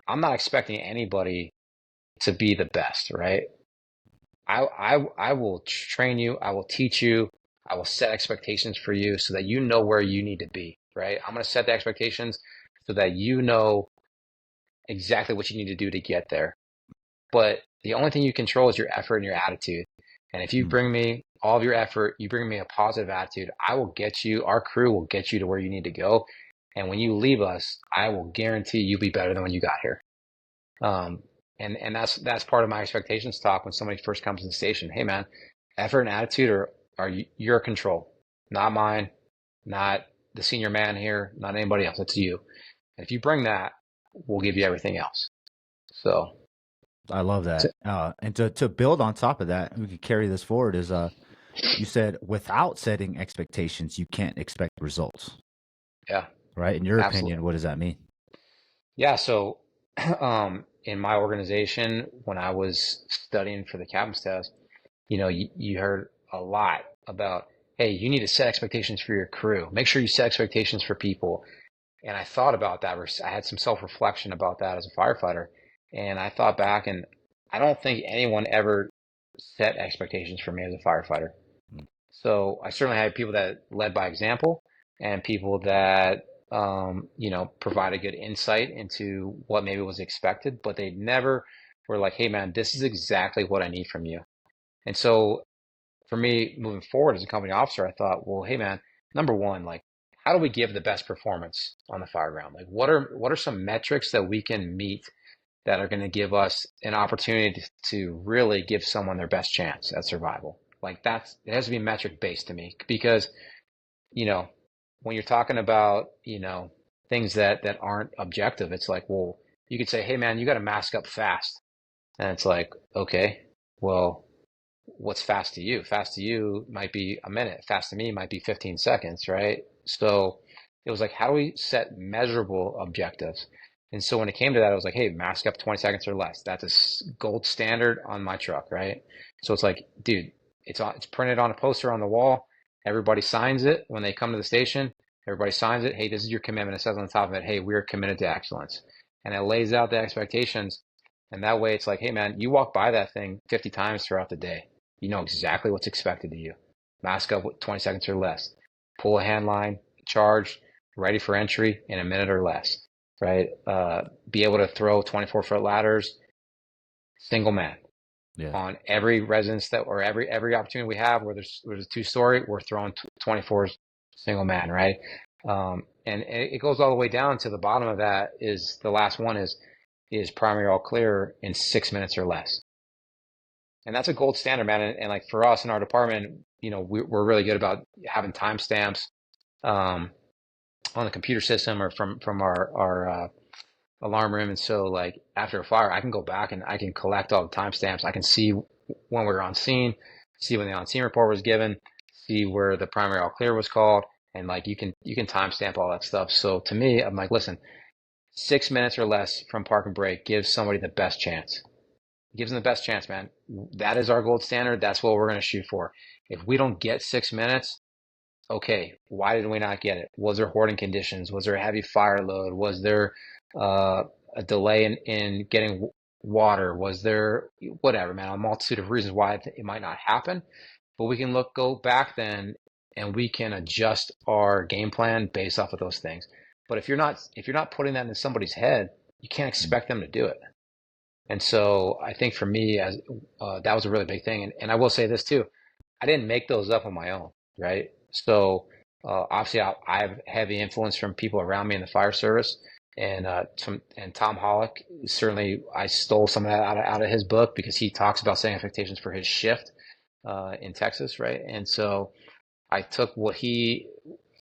I'm not expecting anybody to be the best, right? I will train you, I will teach you, I will set expectations for you so that you know where you need to be, right? I'm going to set the expectations so that you know exactly what you need to do to get there. But the only thing you control is your effort and your attitude. And if you mm, bring me all of your effort, you bring me a positive attitude, I will get you, our crew will get you to where you need to go. And when you leave us, I will guarantee you'll be better than when you got here. Um, And that's part of my expectations talk when somebody first comes to the station. Hey man, effort and attitude are your control, not mine, not the senior man here, not anybody else. It's you. And if you bring that, we'll give you everything else. So I love that. And to build on top of that, we could carry this forward is you said without setting expectations, you can't expect results. yeah, Right? In your absolutely. opinion, what does that mean? Yeah. So in my organization, when I was studying for the captain's test, you heard a lot about, hey, you need to set expectations for your crew. Make sure you set expectations for people. And I thought about that. I had some self-reflection about that as a firefighter. And I thought back, and I don't think anyone ever set expectations for me as a firefighter. So I certainly had people that led by example and people that, provided good insight into what maybe was expected, but they never were like, hey, man, this is exactly what I need from you. And so for me, moving forward as a company officer, I thought, well, hey man, number one, like, how do we give the best performance on the fire ground? Like, what are some metrics that we can meet that are going to give us an opportunity to really give someone their best chance at survival? Like it has to be metric based to me because, you know, when you're talking about, things that aren't objective, it's like, well, you could say, hey man, you got to mask up fast. And it's like, okay, well, what's fast to you? Fast to you might be a minute. Fast to me might be 15 seconds, right? So it was like, how do we set measurable objectives? And so when it came to that, I was like, hey, mask up 20 seconds or less. That's a gold standard on my truck, right? So it's like, dude, it's printed on a poster on the wall. Everybody signs it when they come to the station. Everybody signs it. Hey, this is your commitment. It says on the top of it, hey, we're committed to excellence. And it lays out the expectations. And that way it's like, hey, man, you walk by that thing 50 times throughout the day. You know exactly what's expected of you. Mask up with 20 seconds or less. Pull a hand line, charge, ready for entry in a minute or less, right? Be able to throw 24-foot ladders, single man. Yeah. On every residence or every opportunity we have where there's a two-story, we're throwing 24 single man, right? And it goes all the way down to the bottom of that is the last one is primary all clear in 6 minutes or less. And that's a gold standard, man. And like for us in our department, we're really good about having timestamps on the computer system or from our alarm room. And so like after a fire, I can go back and I can collect all the timestamps. I can see when we were on scene, see when the on scene report was given, see where the primary all clear was called, and like you can timestamp all that stuff. So to me, I'm like, listen, 6 minutes or less from park and break gives somebody the best chance. Gives them the best chance, man. That is our gold standard. That's what we're going to shoot for. If we don't get 6 minutes, okay, why did we not get it? Was there hoarding conditions? Was there a heavy fire load? Was there a delay in getting water? Was there whatever, man? A multitude of reasons why it might not happen. But we can go back then and we can adjust our game plan based off of those things. But if you're not putting that in somebody's head, you can't expect them to do it. And so I think for me, as that was a really big thing. And I will say this too, I didn't make those up on my own, right? So obviously, I have heavy influence from people around me in the fire service, and Tom Hollick. Certainly, I stole some of that out of his book because he talks about setting expectations for his shift in Texas, right? And so I took what he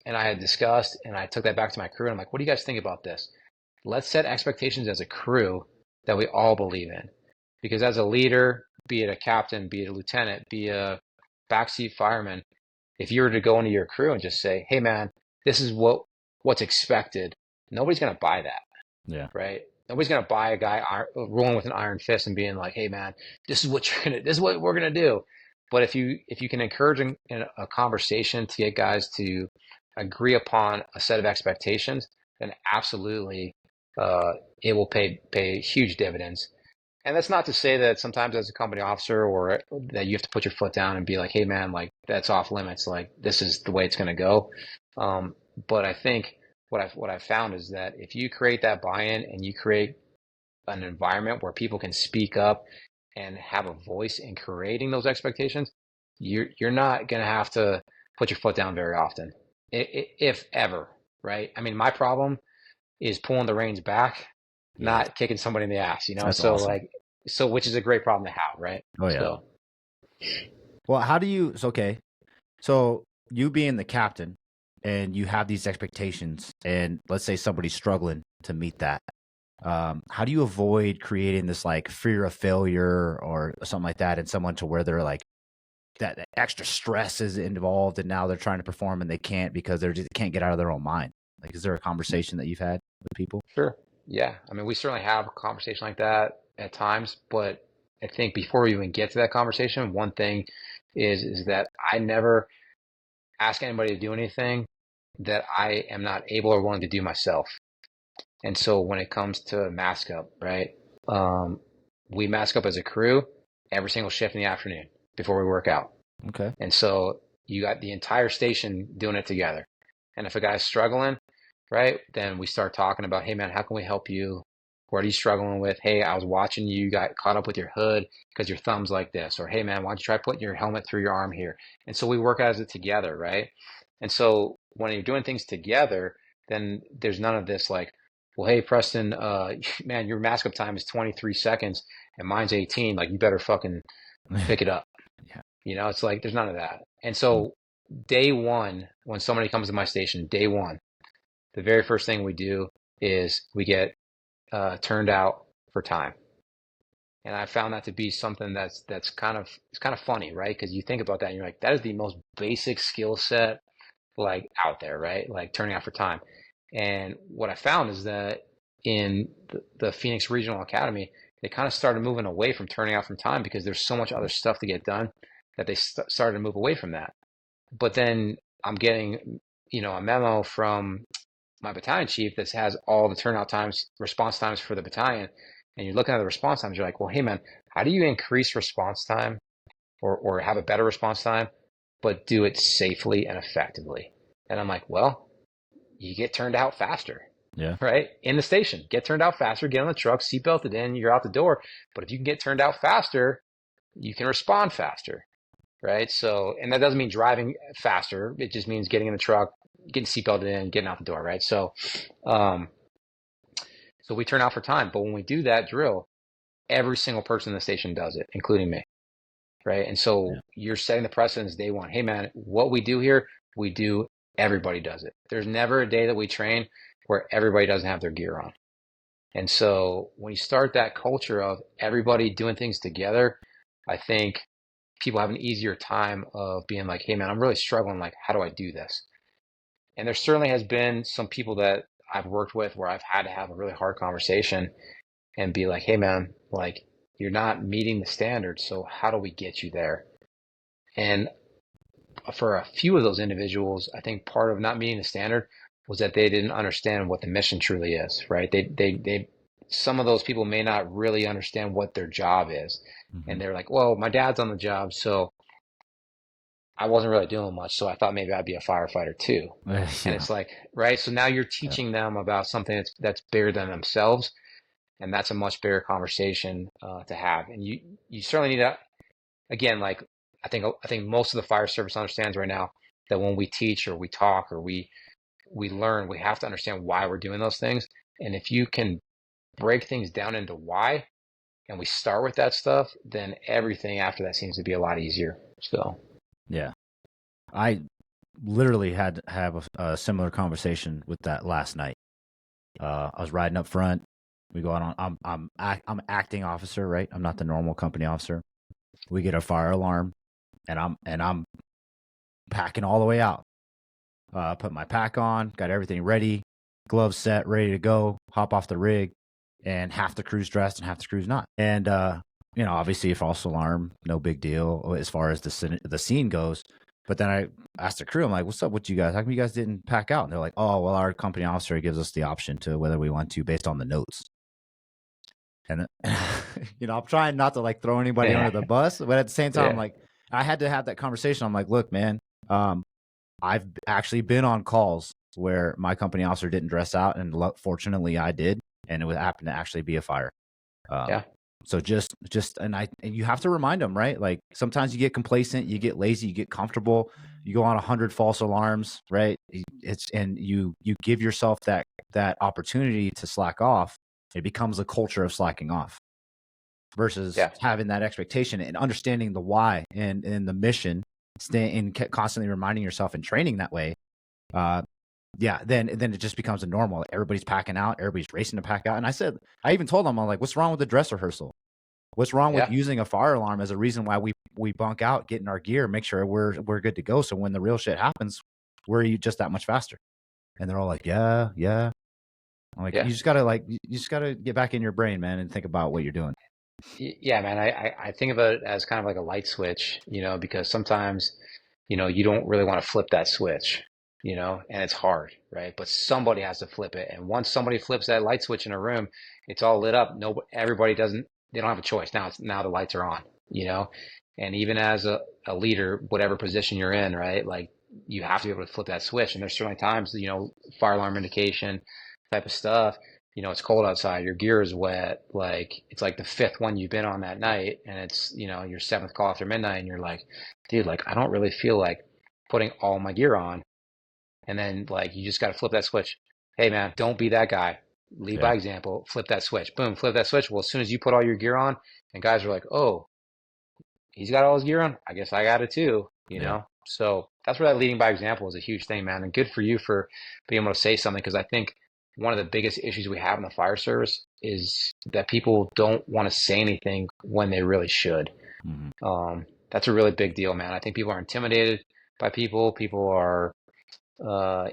and I had discussed, and I took that back to my crew, and I'm like, what do you guys think about this? Let's set expectations as a crew that we all believe in. Because as a leader, be it a captain, be it a lieutenant, be a backseat fireman, if you were to go into your crew and just say, hey man, this is what's expected, nobody's going to buy that. Yeah. Right? Nobody's going to buy a guy rolling with an iron fist and being like, hey man, this is what we're going to do. But if you can encourage in a conversation to get guys to agree upon a set of expectations, then absolutely it will pay huge dividends. And that's not to say that sometimes as a company officer or that you have to put your foot down and be like, hey man, like that's off limits. Like this is the way it's going to go. But I think what I've found is that if you create that buy-in and you create an environment where people can speak up and have a voice in creating those expectations, you're not going to have to put your foot down very often, if ever, right? I mean, my problem is pulling the reins back, Yeah. not kicking somebody in the ass, That's So awesome. like so which is a great problem to have, right? Oh yeah. So Well, how do you? Okay, so you being the captain, and you have these expectations, and let's say somebody's struggling to meet that. How do you avoid creating this like fear of failure or something like that in someone to where they're like that extra stress is involved, and now they're trying to perform and they can't because they just can't get out of their own mind? Like, is there a conversation that you've had with people? sure, yeah. I mean, we certainly have a conversation like that at times, but I think before we even get to that conversation, one thing is that I never ask anybody to do anything that I am not able or willing to do myself. And so when it comes to mask up, right? Um, we mask up as a crew every single shift in the afternoon before we work out. Okay. And so you got the entire station doing it together. And if a guy's struggling, right, then we start talking about, hey man, how can we help you? What are you struggling with? Hey, I was watching you got caught up with your hood because your thumb's like this. Or hey man, why don't you try putting your helmet through your arm here? And so we work as it together, right? And so when you're doing things together, then there's none of this like, well, hey Preston, man, your mask up time is 23 seconds and mine's 18. Like you better fucking pick it up. Yeah. You know, it's like there's none of that. And so day one, when somebody comes to my station, day one, the very first thing we do is we get turned out for time. And I found that to be something that's kind of it's kind of funny, right? Because you think about that and you're like, that is the most basic skill set like out there, right? Like turning out for time. And what I found is that in the Phoenix Regional Academy, they kind of started moving away from turning out from time because there's so much other stuff to get done that they started to move away from that. But then I'm getting, a memo from my battalion chief that has all the turnout times, response times for the battalion. And you're looking at the response times, you're like, well, hey man, how do you increase response time or have a better response time, but do it safely and effectively? And I'm like, well, you get turned out faster. Yeah. Right? In the station, get turned out faster, get on the truck, seatbelted in, you're out the door. But if you can get turned out faster, you can respond faster. Right? So, and that doesn't mean driving faster. It just means getting in the truck, getting seatbelted in, getting out the door. Right? So we turn out for time. But when we do that drill, every single person in the station does it, including me. Right? And so you're setting the precedence day one. Hey man, what we do here, we do, everybody does it. There's never a day that we train where everybody doesn't have their gear on. And so when you start that culture of everybody doing things together, I think people have an easier time of being like, hey man, I'm really struggling. Like, how do I do this? And there certainly has been some people that I've worked with where I've had to have a really hard conversation and be like, hey man, like you're not meeting the standards. So how do we get you there? And for a few of those individuals, I think part of not meeting the standard was that they didn't understand what the mission truly is, right? Some of those people may not really understand what their job is. Mm-hmm. And they're like, well, my dad's on the job, so I wasn't really doing much. So I thought maybe I'd be a firefighter too. Yeah. And it's like, right. So now you're teaching them about something that's bigger than themselves. And that's a much bigger conversation to have. And you certainly need that. Again, like I think most of the fire service understands right now that when we teach or we talk or we learn, we have to understand why we're doing those things. And if you can break things down into why, and we start with that stuff, then everything after that seems to be a lot easier. So, yeah, I literally had to have a similar conversation with that last night. I was riding up front. We go out on. I'm acting officer, right? I'm not the normal company officer. We get a fire alarm, and I'm packing all the way out. Put my pack on, got everything ready, gloves set, ready to go. Hop off the rig, and half the crew's dressed and half the crew's not. And obviously a false alarm, no big deal as far as the scene goes. But then I asked the crew, I'm like, what's up with you guys? How come you guys didn't pack out? And they're like, oh, well, our company officer gives us the option to whether we want to based on the notes. And, I'm trying not to like throw anybody under the bus, but at the same time, I'm like, I had to have that conversation. I'm like, look, man, I've actually been on calls where my company officer didn't dress out, and fortunately I did, and it would happen to actually be a fire. So and you have to remind them, right? Like sometimes you get complacent, you get lazy, you get comfortable, you go on 100 false alarms, right? And you give yourself that opportunity to slack off. It becomes a culture of slacking off. versus Yeah. having that expectation and understanding the why and the mission, and constantly reminding yourself and training that way. Then it just becomes a normal. Everybody's packing out, everybody's racing to pack out. And I even told them, I'm like, what's wrong with the dress rehearsal? What's wrong with Yeah. using a fire alarm as a reason why we bunk out, get in our gear, make sure we're good to go. So when the real shit happens, we're just that much faster. And they're all like, yeah. I'm like, Yeah. you just gotta get back in your brain, man, and think about what you're doing. Yeah, man. I think of it as kind of like a light switch, because sometimes, you don't really want to flip that switch, and it's hard, right? But somebody has to flip it. And once somebody flips that light switch in a room, it's all lit up. Everybody they don't have a choice. Now the lights are on, and even as a leader, whatever position you're in, right? Like you have to be able to flip that switch. And there's certainly times, fire alarm indication type of stuff. It's cold outside, your gear is wet, like it's like the fifth one you've been on that night, and it's, your seventh call after midnight, and you're like, dude, like I don't really feel like putting all my gear on. And then like you just got to flip that switch. Hey man, don't be that guy. Lead by Yeah. example, flip that switch. Boom, flip that switch. Well, as soon as you put all your gear on, and guys are like, oh, he's got all his gear on, I guess I got it too, Yeah. So that's where that leading by example is a huge thing, man. And good for you for being able to say something, because I think one of the biggest issues we have in the fire service is that people don't want to say anything when they really should. That's a really big deal, man. I think people are intimidated by people. People are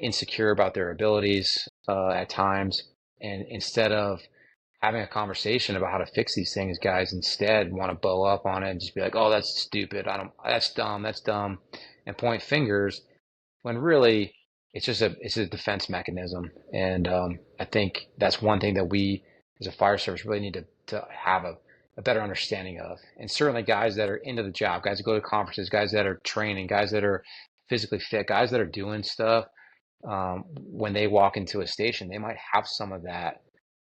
insecure about their abilities at times. And instead of having a conversation about how to fix these things, guys instead want to bow up on it and just be like, oh, that's stupid. That's dumb, and point fingers when really it's a defense mechanism. And I think that's one thing that we as a fire service really need to have a better understanding of. And certainly guys that are into the job, guys that go to conferences, guys that are training, guys that are physically fit, guys that are doing stuff, when they walk into a station, they might have some of that.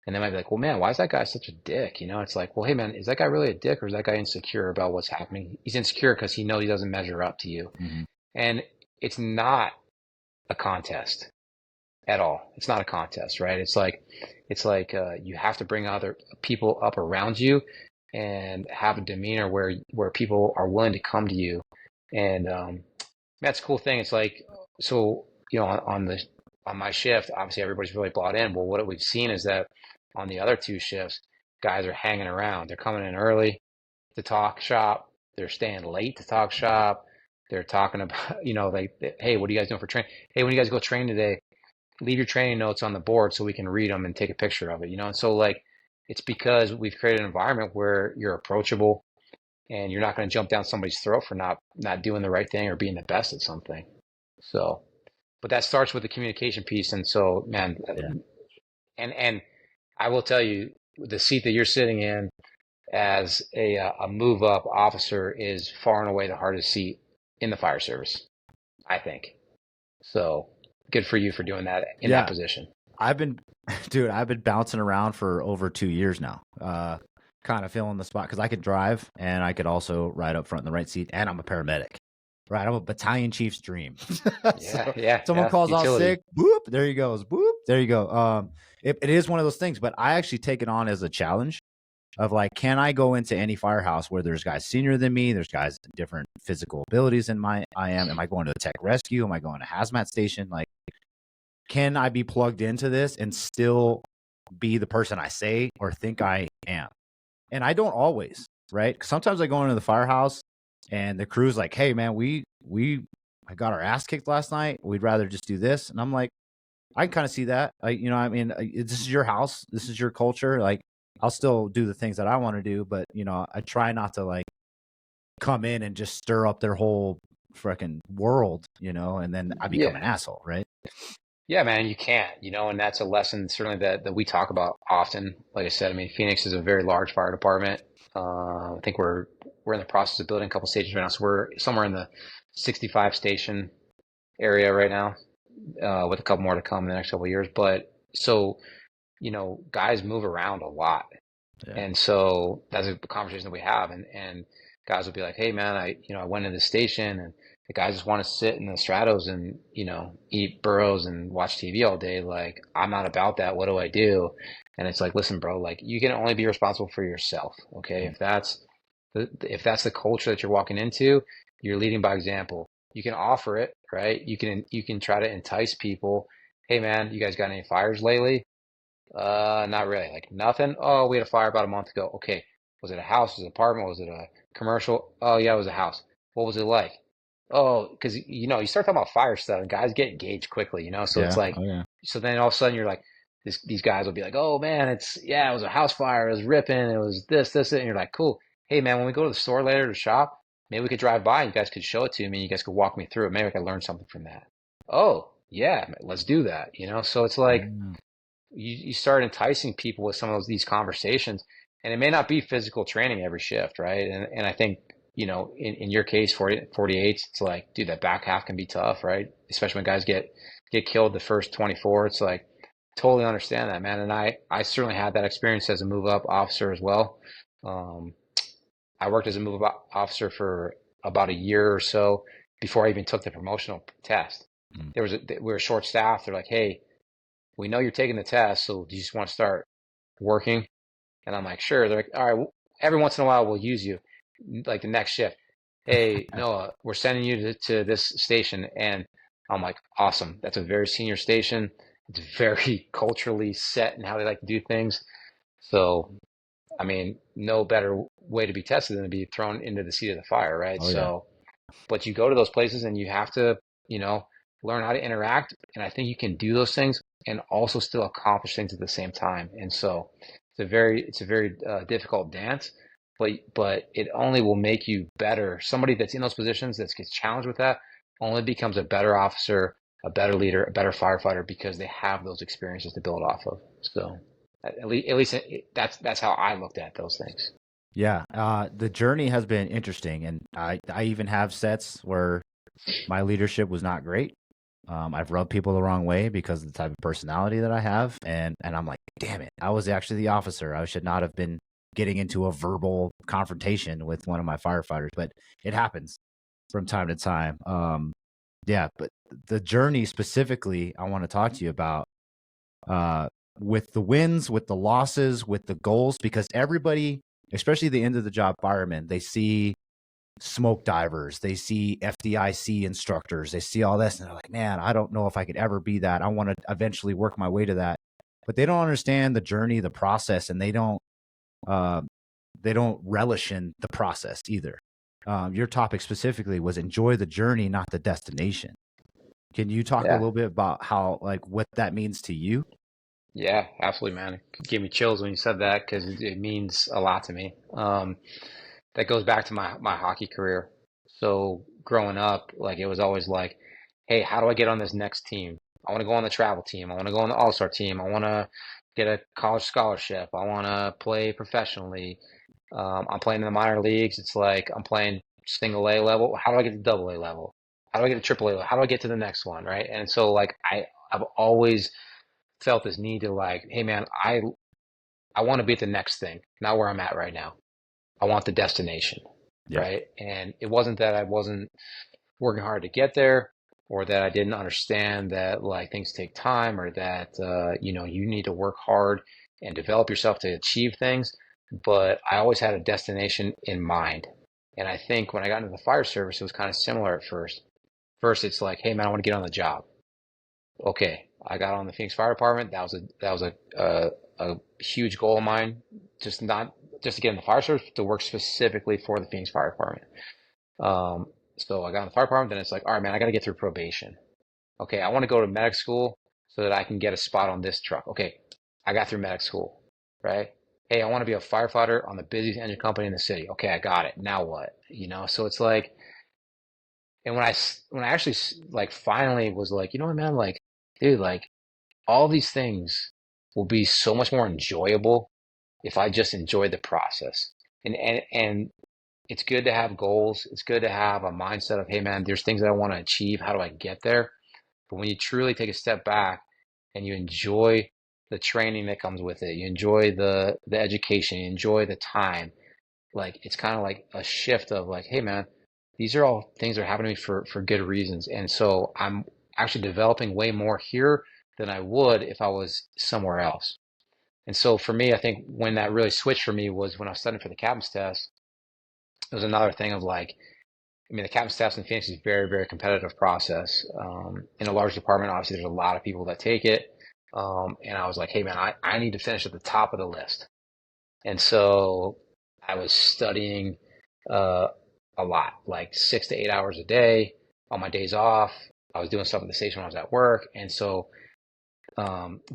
And they might be like, well, man, why is that guy such a dick? It's like, well, hey, man, is that guy really a dick, or is that guy insecure about what's happening? He's insecure because he knows he doesn't measure up to you. Mm-hmm. And it's not a contest at all. It's not a contest, right? It's like you have to bring other people up around you and have a demeanor where people are willing to come to you. And that's a cool thing. It's like, so, on my shift, obviously everybody's really bought in. Well, what we've seen is that on the other two shifts, guys are hanging around. They're coming in early to talk shop. They're staying late to talk shop. They're talking about, like, hey, what are you guys doing for training? Hey, when you guys go train today, leave your training notes on the board so we can read them and take a picture of it, And so like, it's because we've created an environment where you're approachable and you're not going to jump down somebody's throat for not doing the right thing or being the best at something. So, but that starts with the communication piece. And so, man, Yeah. and I will tell you, the seat that you're sitting in as a move up officer is far and away the hardest seat in the fire service, I think. So good for you for doing that in that position. I've been bouncing around for over 2 years now. Kind of filling the spot because I could drive and I could also ride up front in the right seat, and I'm a paramedic. Right, I'm a battalion chief's dream. Someone calls out sick, boop, there he goes, boop, there you go. It is one of those things, but I actually take it on as a challenge of like, can I go into any firehouse where there's guys senior than me, there's guys different physical abilities than I am? Am I going to the tech rescue? Am I going to hazmat station? Like, can I be plugged into this and still be the person I say or think I am? And I don't always, right? Sometimes I go into the firehouse and the crew's like, hey man, I got our ass kicked last night. We'd rather just do this. And I'm like, I can kind of see that. This is your house. This is your culture. Like, I'll still do the things that I want to do, but I try not to like come in and just stir up their whole freaking world, and then I become an asshole, right? Yeah, man, you can't, and that's a lesson certainly that we talk about often. Like I said, I mean, Phoenix is a very large fire department. I think we're in the process of building a couple stations right now. So we're somewhere in the 65 station area right now, with a couple more to come in the next couple of years. But so, guys move around a lot. Yeah. And so that's a conversation that we have. And guys will be like, hey man, I went to the station and the guys just want to sit in the stratos and, eat burros and watch TV all day. Like, I'm not about that. What do I do? And it's like, listen, bro, like you can only be responsible for yourself. Okay. If that's the culture that you're walking into, you're leading by example. You can offer it, right? You can try to entice people. Hey man, you guys got any fires lately? Not really. Like nothing. Oh, we had a fire about a month ago. Okay. Was it a house? Was it an apartment? Was it a commercial? Oh yeah, it was a house. What was it like? Oh, because you start talking about fire stuff and guys get engaged quickly, so it's Yeah. like, Oh yeah. so then all of a sudden you're like, these guys will be like, oh man, it was a house fire. It was ripping. It was this, and you're like, cool. Hey man, when we go to the store later to shop, maybe we could drive by. You guys could show it to me. And you guys could walk me through it. Maybe I could learn something from that. Oh yeah, let's do that. So it's like Yeah. you start enticing people with some of these conversations, and it may not be physical training every shift, right? And I think, in your case, 48, it's like, dude, that back half can be tough, right? Especially when guys get killed the first 24. It's like, totally understand that, man. And I certainly had that experience as a move up officer as well. Um, I worked as a move up officer for about a year or so before I even took the promotional test. Mm. We were short staffed. They're like, hey, we know you're taking the test, so do you just want to start working? And I'm like, sure. They're like, all right, every once in a while we'll use you, like the next shift. Hey, Noah, we're sending you to this station. And I'm like, awesome. That's a very senior station. It's very culturally set in how they like to do things. So, I mean, no better way to be tested than to be thrown into the seat of the fire, right? Oh yeah. So, but you go to those places and you have to, you know, learn how to interact. And I think you can do those things and also still accomplish things at the same time. And so it's a very difficult dance, but it only will make you better. Somebody that's in those positions that gets challenged with that only becomes a better officer, a better leader, a better firefighter because they have those experiences to build off of. So at least that's how I looked at those things. Yeah. The journey has been interesting, and I even have sets where my leadership was not great. I've rubbed people the wrong way because of the type of personality that I have, and I'm like, damn it, I was actually the officer. I should not have been getting into a verbal confrontation with one of my firefighters, but it happens from time to time. Yeah, but the journey specifically, I want to talk to you about uh, with the wins, with the losses, with the goals, because everybody, especially the end of the job firemen, they see smoke divers, they see FDIC instructors, they see all this, and they're like, man, I don't know if I could ever be that. I want to eventually work my way to that. But they don't understand the journey, the process, and uh, they don't relish in the process either. Your topic specifically was enjoy the journey, not the destination. Can you talk a Yeah. little bit about how, like, what that means to you? Yeah, absolutely, man. It gave me chills when you said that because it means a lot to me. That goes back to my hockey career. So growing up, like it was always like, hey, how do I get on this next team? I want to go on the travel team. I want to go on the all-star team. I want to get a college scholarship. I want to play professionally. I'm playing in the minor leagues. It's like I'm playing single A level. How do I get to double A level? How do I get to triple A level? How do I get to the next one, right? And so like I've always felt this need to like, hey man, I want to be at the next thing, not where I'm at right now. I want the destination, Yeah. right? And it wasn't that I wasn't working hard to get there or that I didn't understand that like things take time or that you need to work hard and develop yourself to achieve things, but I always had a destination in mind. And I think when I got into the fire service, it was kind of similar at first. First, it's like, hey man, I want to get on the job. Okay, I got on the Phoenix Fire Department. That was a huge goal of mine. Not just to get in the fire service, but to work specifically for the Phoenix Fire Department. Um, so I got in the fire department. Then it's like, all right, man, I got to get through probation. Okay, I want to go to medic school so that I can get a spot on this truck. Okay, I got through medic school, right? Hey, I want to be a firefighter on the busiest engine company in the city. Okay, I got it. Now what? So it's like, and when I actually like finally was like, you know what, man, like, dude, like all these things will be so much more enjoyable if I just enjoy the process. And it's good to have goals. It's good to have a mindset of, hey man, there's things that I want to achieve. How do I get there? But when you truly take a step back and you enjoy the training that comes with it, you enjoy the education, you enjoy the time, like it's kind of like a shift of like, hey man, these are all things that are happening to me for good reasons. And so I'm actually developing way more here than I would if I was somewhere else. And so for me, I think when that really switched for me was when I was studying for the captain's test. It was another thing of like, I mean, the captain's test in Phoenix is a very, very competitive process. In a large department, obviously, there's a lot of people that take it. And I was like, hey, man, I need to finish at the top of the list. And so I was studying uh, a lot, like 6 to 8 hours a day on my days off. I was doing stuff at the station when I was at work. And so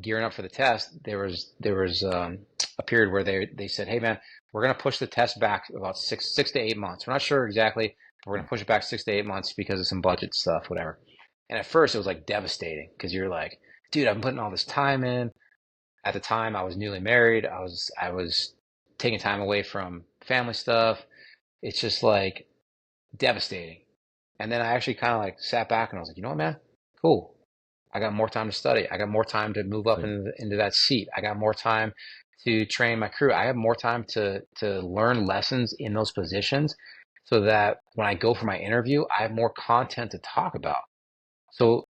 gearing up for the test, there was a period where they said, "Hey man, we're going to push the test back about 6 to 8 months. We're not sure exactly, but we're going to push it back 6 to 8 months because of some budget stuff, whatever." And at first, it was like devastating because you're like, "Dude, I've been putting all this time in." At the time, I was newly married. I was taking time away from family stuff. It's just like devastating. And then I actually kind of like sat back and I was like, you know what, man? Cool. I got more time to study. I got more time to move up So, into that seat. I got more time to train my crew. I have more time to learn lessons in those positions so that when I go for my interview, I have more content to talk about. So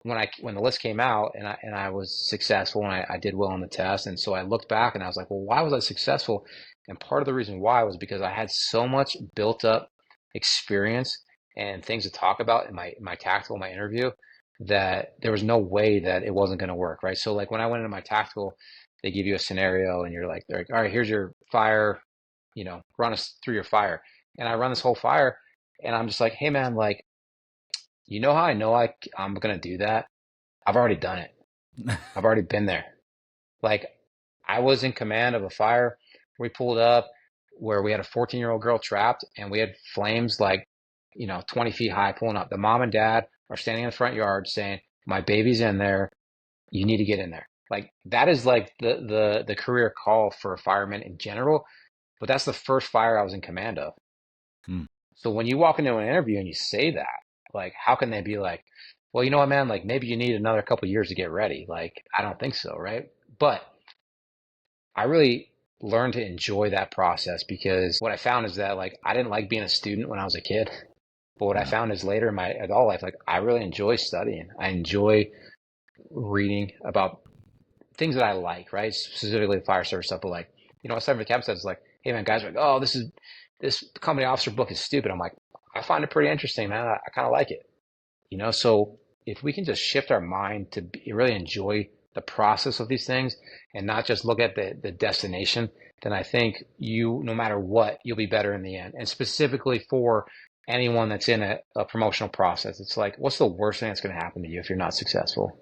when the list came out and I was successful and I did well on the test, and so I looked back and I was like, well, why was I successful? And part of the reason why was because I had so much built up experience and things to talk about in my tactical, my interview, that there was no way that it wasn't going to work, right? So like when I went into my tactical, they give you a scenario and they're like, all right, here's your fire, run us through your fire. And I run this whole fire and I'm just like, hey man, like, how I know I'm going to do that? I've already done it. I've already been there. Like I was in command of a fire. We pulled up where we had a 14-year-old girl trapped and we had flames like, 20 feet high pulling up. The mom and dad are standing in the front yard saying, my baby's in there. You need to get in there. Like that is like the career call for a fireman in general, but that's the first fire I was in command of. hmm. So when you walk into an interview and you say that, like, how can they be like, well, you know what, man, like maybe you need another couple years to get ready. Like, I don't think so, right? But I really learned to enjoy that process because what I found is that like I didn't like being a student when I was a kid. But what I Yeah. found is later in my adult life, like I really enjoy studying. I enjoy reading about things that I like, right? Specifically fire service stuff, but like, I was talking to the captain says like, hey man, guys are like, oh, this company officer book is stupid. I'm like, I find it pretty interesting, man. I kind of like it, So if we can just shift our mind to really enjoy the process of these things and not just look at the destination, then I think no matter what, you'll be better in the end. And specifically for anyone that's in a promotional process, it's like, what's the worst thing that's going to happen to you if you're not successful?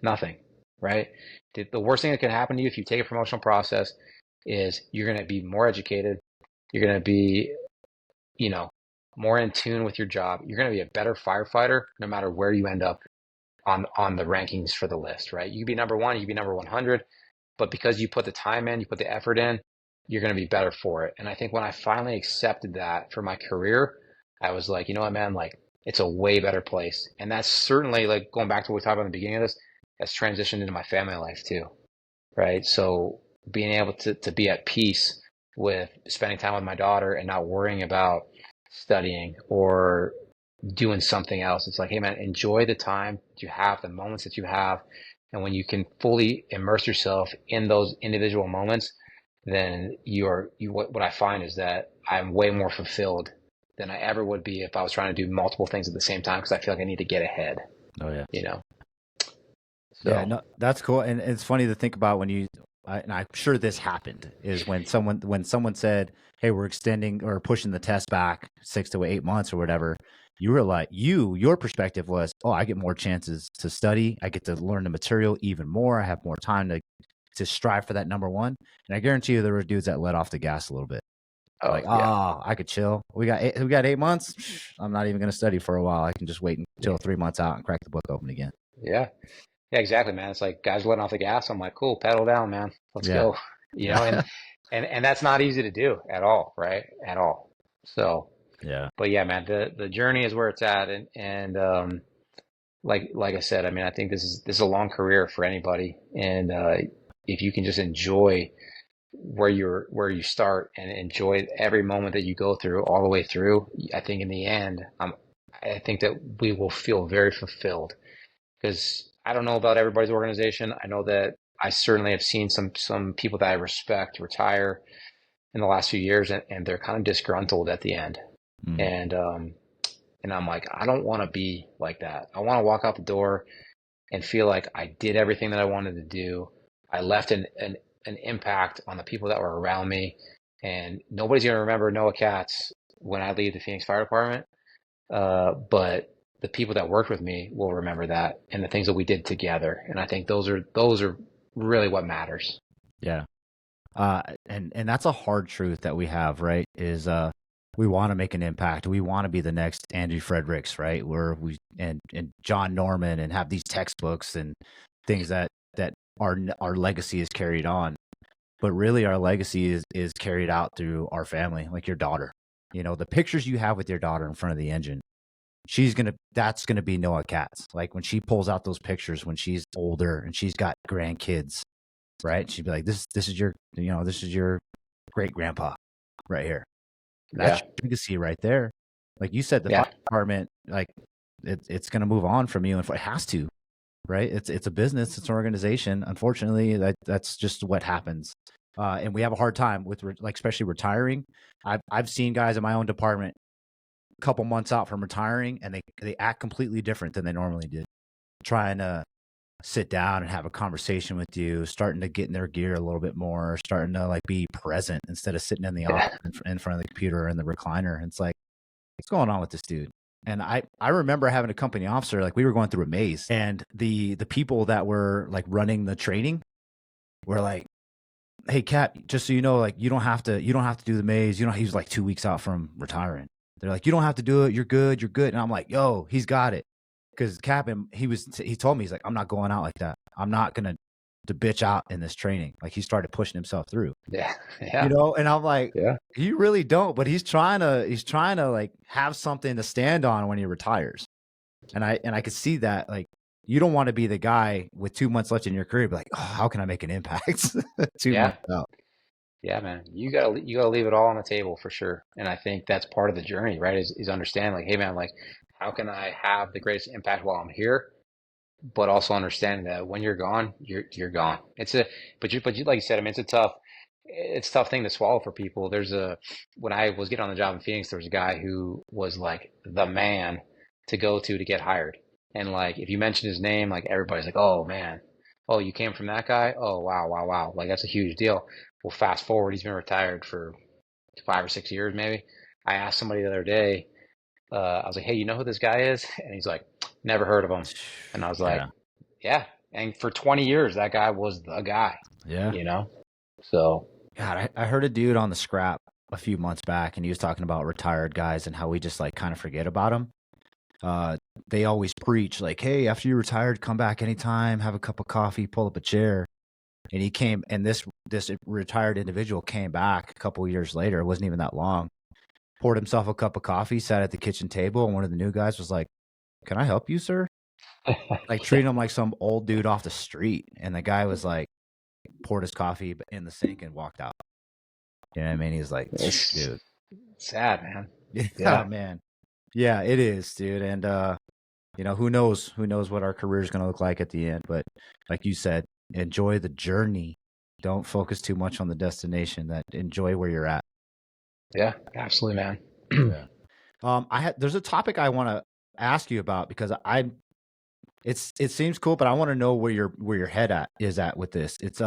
Nothing, right? The worst thing that can happen to you if you take a promotional process is you're going to be more educated. You're going to be, you know, more in tune with your job. You're going to be a better firefighter no matter where you end up on the rankings for the list, right? You can be number one, you can be number 100, but because you put the time in, you put the effort in, you're going to be better for it. And I think when I finally accepted that for my career, I was like, you know what, man, like it's a way better place. And that's certainly like going back to what we talked about in the beginning of this, that's transitioned into my family life too, right? So being able to be at peace with spending time with my daughter and not worrying about studying or doing something else. It's like, hey man, enjoy the time that you have, the moments that you have. And when you can fully immerse yourself in those individual moments, then what I find is that I'm way more fulfilled than I ever would be if I was trying to do multiple things at the same time because I feel like I need to get ahead, Oh yeah. you know? Yeah, So no, that's cool, and it's funny to think about when and I'm sure this happened, is when someone said, "Hey, we're extending or pushing the test back 6 to 8 months or whatever." You were like, your perspective was, "Oh, I get more chances to study. I get to learn the material even more. I have more time to strive for that number one." And I guarantee you, there were dudes that let off the gas a little bit, oh like, yeah. "Oh, I could chill. We got 8 months. I'm not even going to study for a while. I can just wait until 3 months out and crack the book open again." Yeah. Yeah, exactly, man. It's like guys letting off the gas. I'm like, cool, pedal down, man. Let's Yeah, go. And yeah, and that's not easy to do at all, right? At all. So, yeah. but yeah, man, the journey is where it's at, and like I said, I mean, I think this is a long career for anybody, and if you can just enjoy where you start and enjoy every moment that you go through all the way through, I think in the end, I think that we will feel very fulfilled because I don't know about everybody's organization. I know that I certainly have seen some people that I respect retire in the last few years, and they're kind of disgruntled at the end. Mm. And I'm like, I don't want to be like that. I want to walk out the door and feel like I did everything that I wanted to do. I left an impact on the people that were around me, and nobody's going to remember Noah Katz when I leave the Phoenix Fire Department. But the people that worked with me will remember that and the things that we did together. And I think those are really what matters. Yeah. And that's a hard truth that we have, right? Is we want to make an impact. We want to be the next Andy Fredericks, right? Where we and John Norman and have these textbooks and things that our legacy is carried on. But really our legacy is carried out through our family, like your daughter. You know, the pictures you have with your daughter in front of the engine, that's gonna be Noah Katz. Like when she pulls out those pictures when she's older and she's got grandkids, right? She'd be like, this is your great grandpa right here. That's Yeah. your legacy right there. Like you said, the Yeah. fire department, like it's gonna move on from you, and it has to, right? It's a business, it's an organization. Unfortunately, that's just what happens. And we have a hard time with like especially retiring. I've seen guys in my own department a couple months out from retiring, and they act completely different than they normally did. Trying to sit down and have a conversation with you, starting to get in their gear a little bit more, starting to like be present instead of sitting in the Yeah. office in front of the computer or in the recliner. And it's like, what's going on with this dude? And I remember having a company officer, like we were going through a maze, and the people that were like running the training were like, hey Cap, just so you know, like you don't have to do the maze. You know, he was like 2 weeks out from retiring. They're like, you don't have to do it. You're good. And I'm like, yo, he's got it. Because Cap, he told me, he's like, I'm not going out like that. I'm not gonna to bitch out in this training. Like he started pushing himself through. Yeah. You Yeah. know, and I'm like, Yeah. you really don't, but he's trying to like have something to stand on when he retires. And I could see that, like, you don't want to be the guy with 2 months left in your career, be like, oh, how can I make an impact? 2 Yeah. months out. Yeah, man. You gotta leave it all on the table for sure. And I think that's part of the journey, right? Is understanding like, hey man, like how can I have the greatest impact while I'm here? But also understanding that when you're gone, you're gone. But you like you said, I mean, it's a tough thing to swallow for people. When I was getting on the job in Phoenix, there was a guy who was like the man to go to get hired. And like if you mention his name, like everybody's like, oh man, oh you came from that guy? Oh wow, wow, wow. Like that's a huge deal. Well, fast forward, he's been retired for 5 or 6 years maybe. I asked somebody the other day, I was like, hey, you know who this guy is? And he's like, never heard of him. And I was like, Yeah. yeah. And for 20 years, that guy was the guy, Yeah. you know? So, God, I heard a dude on the scrap a few months back, and he was talking about retired guys and how we just like kind of forget about them. They always preach like, hey, after you retired, come back anytime, have a cup of coffee, pull up a chair. And he came, and this retired individual came back a couple of years later. It wasn't even that long. Poured himself a cup of coffee, sat at the kitchen table, and one of the new guys was like, can I help you, sir? Like treating him like some old dude off the street. And the guy was like, poured his coffee in the sink and walked out. You know what I mean? He's like, it's dude. sad, man. Yeah, Yeah. man. Yeah, it is, dude. And you know, who knows what our career is going to look like at the end. But like you said, enjoy the journey. Don't focus too much on the destination. That enjoy where you're at. Yeah, absolutely, man. Yeah. There's a topic I want to ask you about because it seems cool, but I want to know where your head is at with this. It's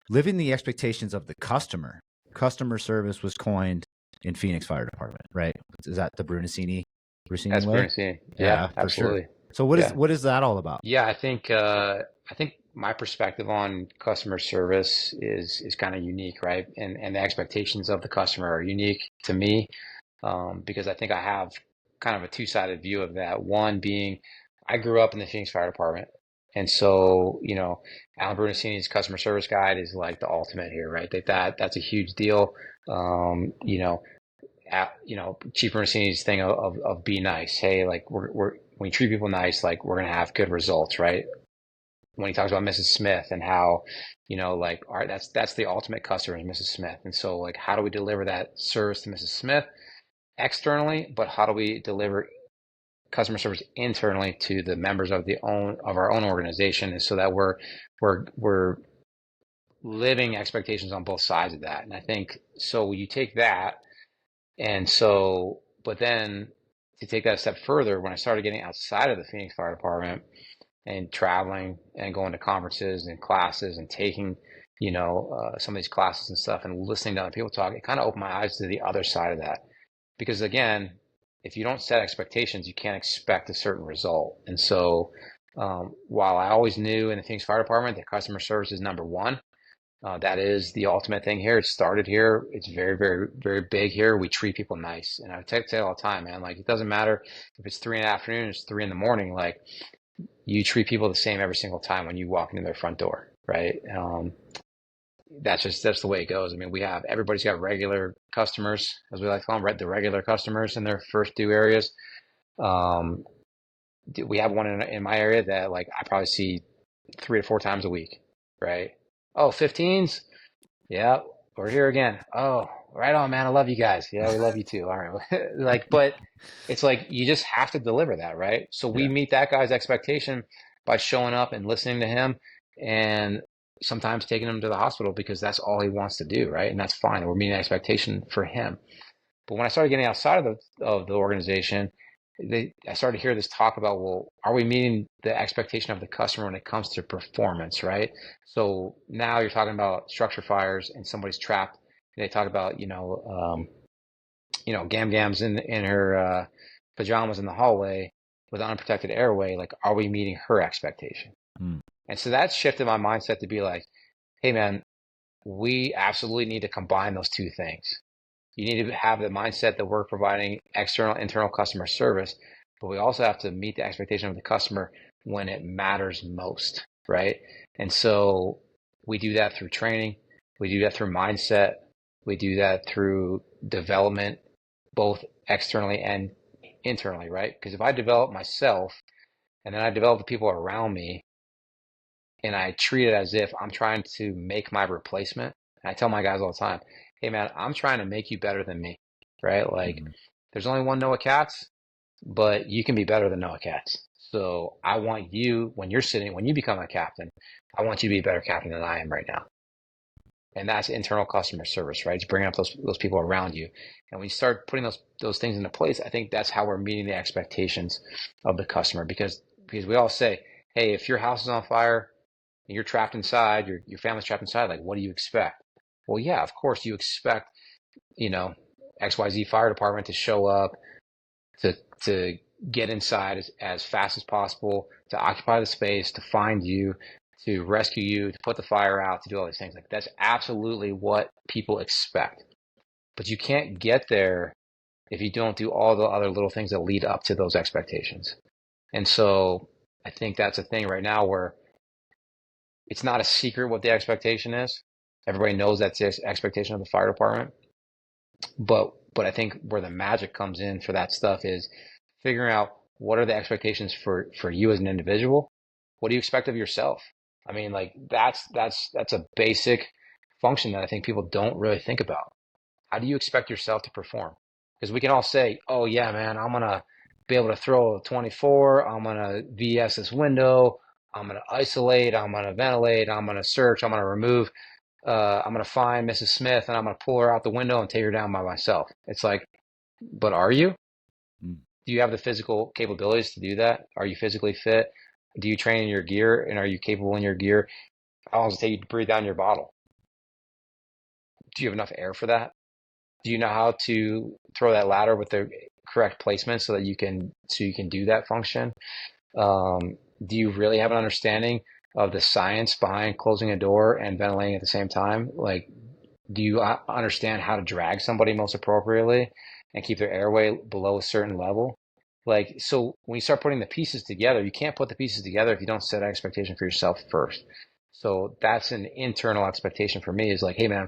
living the expectations of the customer. Customer service was coined in Phoenix Fire Department, right? Is that the Brunacini That's way? Bernstein. Yeah, Yeah, for sure. absolutely. So Yeah. what is that all about? Yeah, I think my perspective on customer service is kind of unique, right? And the expectations of the customer are unique to me, because I think I have kind of a two-sided view of that. One being, I grew up in the Phoenix Fire Department, and so Alan Brunacini's customer service guide is like the ultimate here, right? That's a huge deal. Chief Brunacini's thing of be nice. Hey, like we're when you treat people nice, like we're gonna have good results, right? When he talks about Mrs. Smith and how, like, all right, that's the ultimate customer is Mrs. Smith. And so like, how do we deliver that service to Mrs. Smith externally, but how do we deliver customer service internally to the members of our own organization, and so that we're living expectations on both sides of that. And I think so you take that, and so, but then to take that a step further, when I started getting outside of the Phoenix Fire Department and traveling and going to conferences and classes and taking, some of these classes and stuff and listening to other people talk, it kind of opened my eyes to the other side of that. Because again, if you don't set expectations, you can't expect a certain result. And so, while I always knew in the Phoenix Fire Department that customer service is number one, that is the ultimate thing here. It started here. It's very, very, very big here. We treat people nice. And I tell you all the time, man, like it doesn't matter if it's 3 in the afternoon, it's 3 in the morning. Like you treat people the same every single time when you walk into their front door, right? That's the way it goes. I mean, everybody's got regular customers, as we like to call them, the regular customers in their first 2 areas. We have one in my area that like I probably see 3 to 4 times a week, right? Oh, 15s? Yeah, we're here again. Oh, right on, man. I love you guys. Yeah, we love you too. All right. But it's like you just have to deliver that, right? So we meet that guy's expectation by showing up and listening to him and sometimes taking him to the hospital because that's all he wants to do, right? And that's fine. We're meeting an expectation for him. But when I started getting outside of the organization, I started to hear this talk about, well, are we meeting the expectation of the customer when it comes to performance, right? So now you're talking about structure fires and somebody's trapped. And they talk about, Gam Gam's in her pajamas in the hallway with an unprotected airway. Like, are we meeting her expectation? Mm. And so that shifted my mindset to be like, hey, man, we absolutely need to combine those two things. You need to have the mindset that we're providing external, internal customer service, but we also have to meet the expectation of the customer when it matters most, right? And so we do that through training. We do that through mindset. We do that through development, both externally and internally, right? Because if I develop myself and then I develop the people around me and I treat it as if I'm trying to make my replacement, and I tell my guys all the time, hey man, I'm trying to make you better than me, right? Like there's only one Noah Katz, but you can be better than Noah Katz. So I want you, when you become a captain, I want you to be a better captain than I am right now. And that's internal customer service, right? It's bringing up those people around you. And when you start putting those things into place, I think that's how we're meeting the expectations of the customer. Because we all say, hey, if your house is on fire and you're trapped inside, your family's trapped inside, like what do you expect? Well, yeah, of course you expect, XYZ fire department to show up, to get inside as fast as possible, to occupy the space, to find you, to rescue you, to put the fire out, to do all these things. Like that's absolutely what people expect. But you can't get there if you don't do all the other little things that lead up to those expectations. And so I think that's a thing right now where it's not a secret what the expectation is. Everybody knows that's the expectation of the fire department. But I think where the magic comes in for that stuff is figuring out what are the expectations for you as an individual. What do you expect of yourself? I mean, like that's a basic function that I think people don't really think about. How do you expect yourself to perform? Because we can all say, oh yeah, man, I'm gonna be able to throw a 24, I'm gonna VS this window, I'm gonna isolate, I'm gonna ventilate, I'm gonna search, I'm gonna remove, I'm gonna find Mrs. Smith and I'm gonna pull her out the window and take her down by myself. It's like, but are you? Do you have the physical capabilities to do that? Are you physically fit? Do you train in your gear and are you capable in your gear? How long does it take you to breathe down your bottle? Do you have enough air for that? Do you know how to throw that ladder with the correct placement so that you can do that function? Do you really have an understanding of the science behind closing a door and ventilating at the same time? Like, do you understand how to drag somebody most appropriately and keep their airway below a certain level? Like, so when you start putting the pieces together, you can't put the pieces together if you don't set an expectation for yourself first. So that's an internal expectation for me is like, hey man,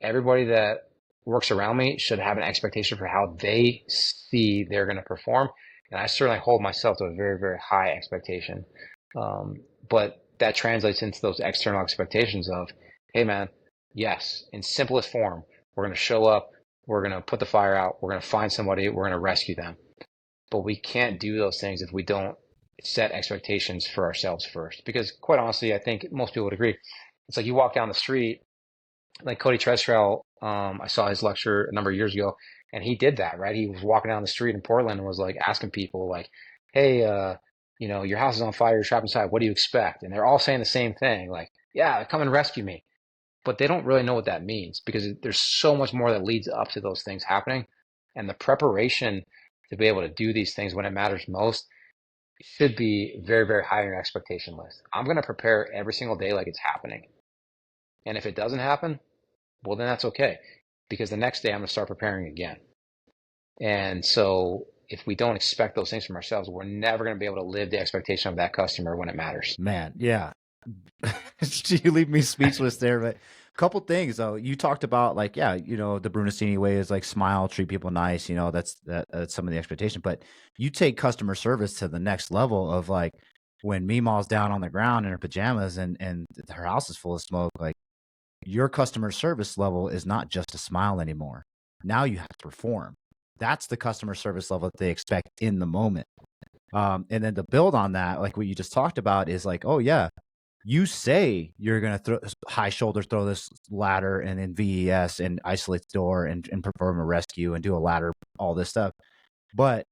everybody that works around me should have an expectation for how they see they're going to perform. And I certainly hold myself to a very, very high expectation. But that translates into those external expectations of, hey man, yes, in simplest form, we're going to show up, we're going to put the fire out, we're going to find somebody, we're going to rescue them. But we can't do those things if we don't set expectations for ourselves first. Because quite honestly, I think most people would agree, it's like you walk down the street, like Cody Trestrell, I saw his lecture a number of years ago, and he did that, right? He was walking down the street in Portland and was like asking people like, hey, your house is on fire, you're trapped inside, what do you expect? And they're all saying the same thing, like, yeah, come and rescue me. But they don't really know what that means because there's so much more that leads up to those things happening. And the preparation to be able to do these things when it matters most should be very, very high on your expectation list. I'm going to prepare every single day like it's happening. And if it doesn't happen, well, then that's okay. Because the next day I'm going to start preparing again. And so if we don't expect those things from ourselves, we're never going to be able to live the expectation of that customer when it matters. Man, yeah. You leave me speechless there, but a couple things though. You talked about like, yeah, the Brunestini way is like smile, treat people nice, that's some of the expectation, but you take customer service to the next level of like when Meemaw's down on the ground in her pajamas and her house is full of smoke, like your customer service level is not just a smile anymore. Now you have to perform. That's the customer service level that they expect in the moment. And then to build on that, like what you just talked about is like, oh yeah, you say you're going to throw this ladder and in VES and isolate the door and perform a rescue and do a ladder, all this stuff. But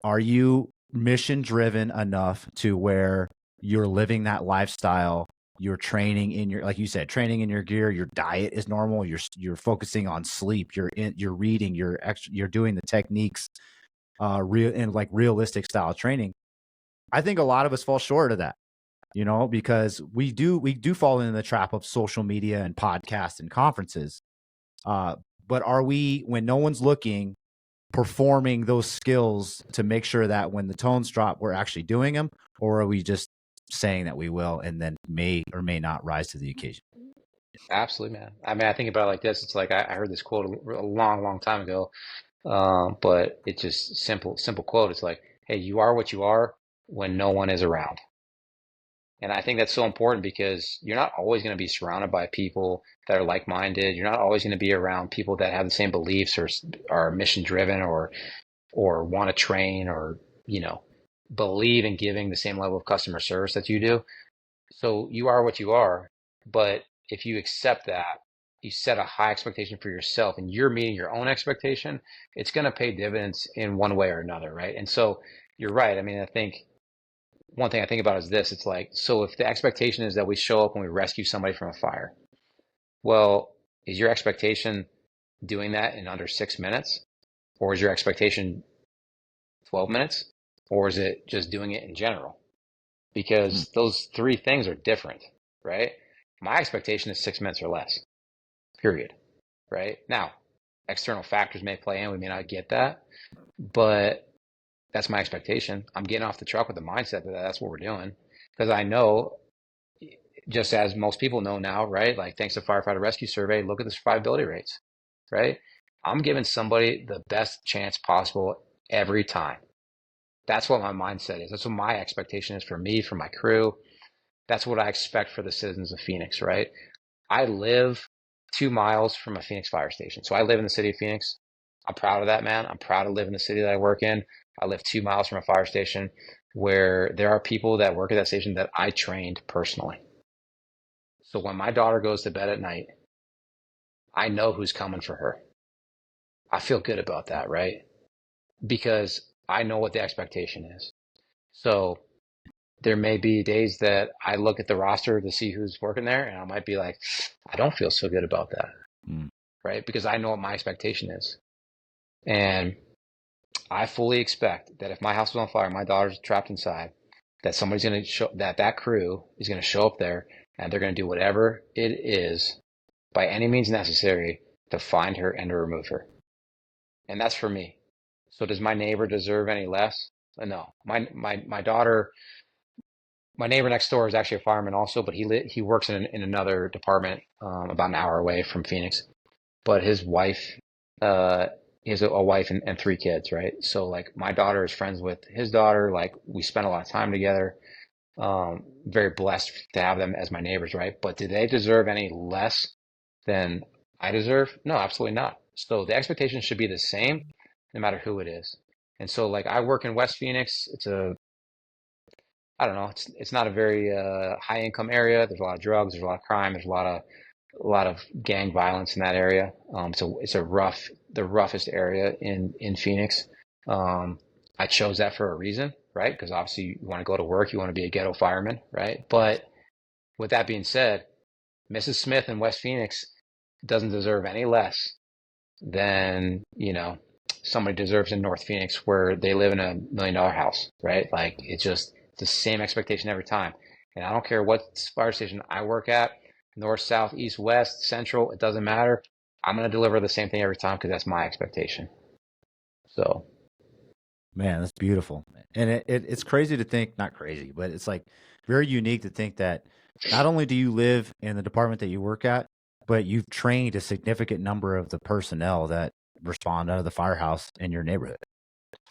are you mission driven enough to where you're living that lifestyle? You're training in your, like you said, training in your gear. Your diet is normal. You're focusing on sleep. You're reading. You're doing the techniques, realistic style training. I think a lot of us fall short of that, because we do fall into the trap of social media and podcasts and conferences. But are we, when no one's looking, performing those skills to make sure that when the tones drop, we're actually doing them, or are we just saying that we will and then may or may not rise to the occasion? Absolutely, man. I mean, I think about it like this. It's like I heard this quote a long, long time ago, but it's just simple quote. It's like, hey, you are what you are when no one is around. And I think that's so important because you're not always going to be surrounded by people that are like-minded. You're not always going to be around people that have the same beliefs or are mission-driven or want to train or, believe in giving the same level of customer service that you do. So you are what you are. But if you accept that, you set a high expectation for yourself and you're meeting your own expectation, it's going to pay dividends in one way or another, right? And so you're right. I mean, I think one thing I think about is this. It's like, so if the expectation is that we show up when we rescue somebody from a fire, well, is your expectation doing that in under 6 minutes? Or is your expectation 12 minutes? Or is it just doing it in general? Because those three things are different, right? My expectation is 6 minutes or less, period, right? Now, external factors may play in. We may not get that, but that's my expectation. I'm getting off the truck with the mindset that that's what we're doing because I know, just as most people know now, right? Like thanks to Firefighter Rescue Survey, look at the survivability rates, right? I'm giving somebody the best chance possible every time. That's what my mindset is. That's what my expectation is for me, for my crew. That's what I expect for the citizens of Phoenix, right? I live 2 miles from a Phoenix fire station. So I live in the city of Phoenix. I'm proud of that, man. I'm proud to live in the city that I work in. I live 2 miles from a fire station where there are people that work at that station that I trained personally. So when my daughter goes to bed at night, I know who's coming for her. I feel good about that, right? Because I know what the expectation is. So there may be days that I look at the roster to see who's working there and I might be like, I don't feel so good about that, right? Because I know what my expectation is. And I fully expect that if my house was on fire, my daughter's trapped inside, that somebody's going to show that crew is going to show up there and they're going to do whatever it is by any means necessary to find her and to remove her. And that's for me. So does my neighbor deserve any less? No. My daughter, my neighbor next door is actually a fireman also, but he works in another department about an hour away from Phoenix. But his wife, he has a wife and 3 kids, right? So like my daughter is friends with his daughter. Like we spend a lot of time together. Very blessed to have them as my neighbors, right? But do they deserve any less than I deserve? No, absolutely not. So the expectation should be the same no matter who it is. And so like I work in West Phoenix. I don't know. It's not a very high income area. There's a lot of drugs. There's a lot of crime. There's a lot of gang violence in that area. So it's the roughest area in Phoenix. I chose that for a reason, right? Because obviously you want to go to work, you want to be a ghetto fireman, right? But with that being said, Mrs. Smith in West Phoenix doesn't deserve any less than, somebody deserves in North Phoenix where they live in $1 million house, right? Like it's the same expectation every time. And I don't care what fire station I work at, north, south, east, west, central, it doesn't matter. I'm going to deliver the same thing every time because that's my expectation. So, Man, that's beautiful. And it's crazy to think, not crazy, but it's like very unique to think that not only do you live in the department that you work at, but you've trained a significant number of the personnel that respond out of the firehouse in your neighborhood.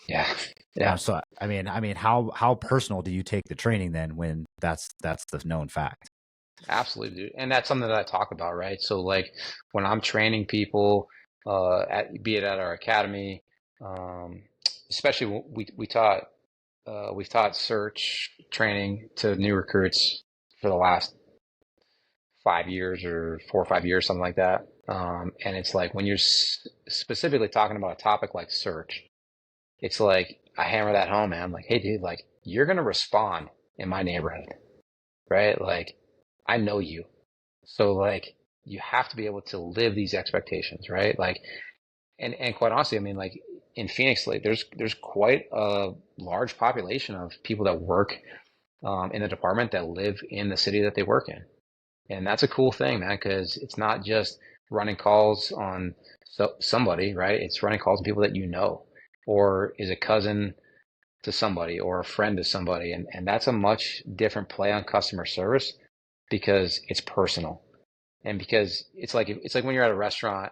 yeah, yeah. So how personal do you take the training then when that's the known fact? Absolutely, dude. And that's something that I talk about, right? So like when I'm training people, be it at our academy, um, especially we've taught search training to new recruits for the last 5 years or 4 or 5 years, something like that. And it's like when you're specifically talking about a topic like search, it's like I hammer that home, man. I'm like, hey, dude, like you're gonna respond in my neighborhood, right? Like I know you. So like you have to be able to live these expectations, right? Like and quite honestly, I mean like in Phoenix, like there's quite a large population of people that work in the department that live in the city that they work in. And that's a cool thing, man, because it's not just running calls on somebody, right? It's running calls on people that you know, or is a cousin to somebody or a friend to somebody. And that's a much different play on customer service because it's personal. And because it's like when you're at a restaurant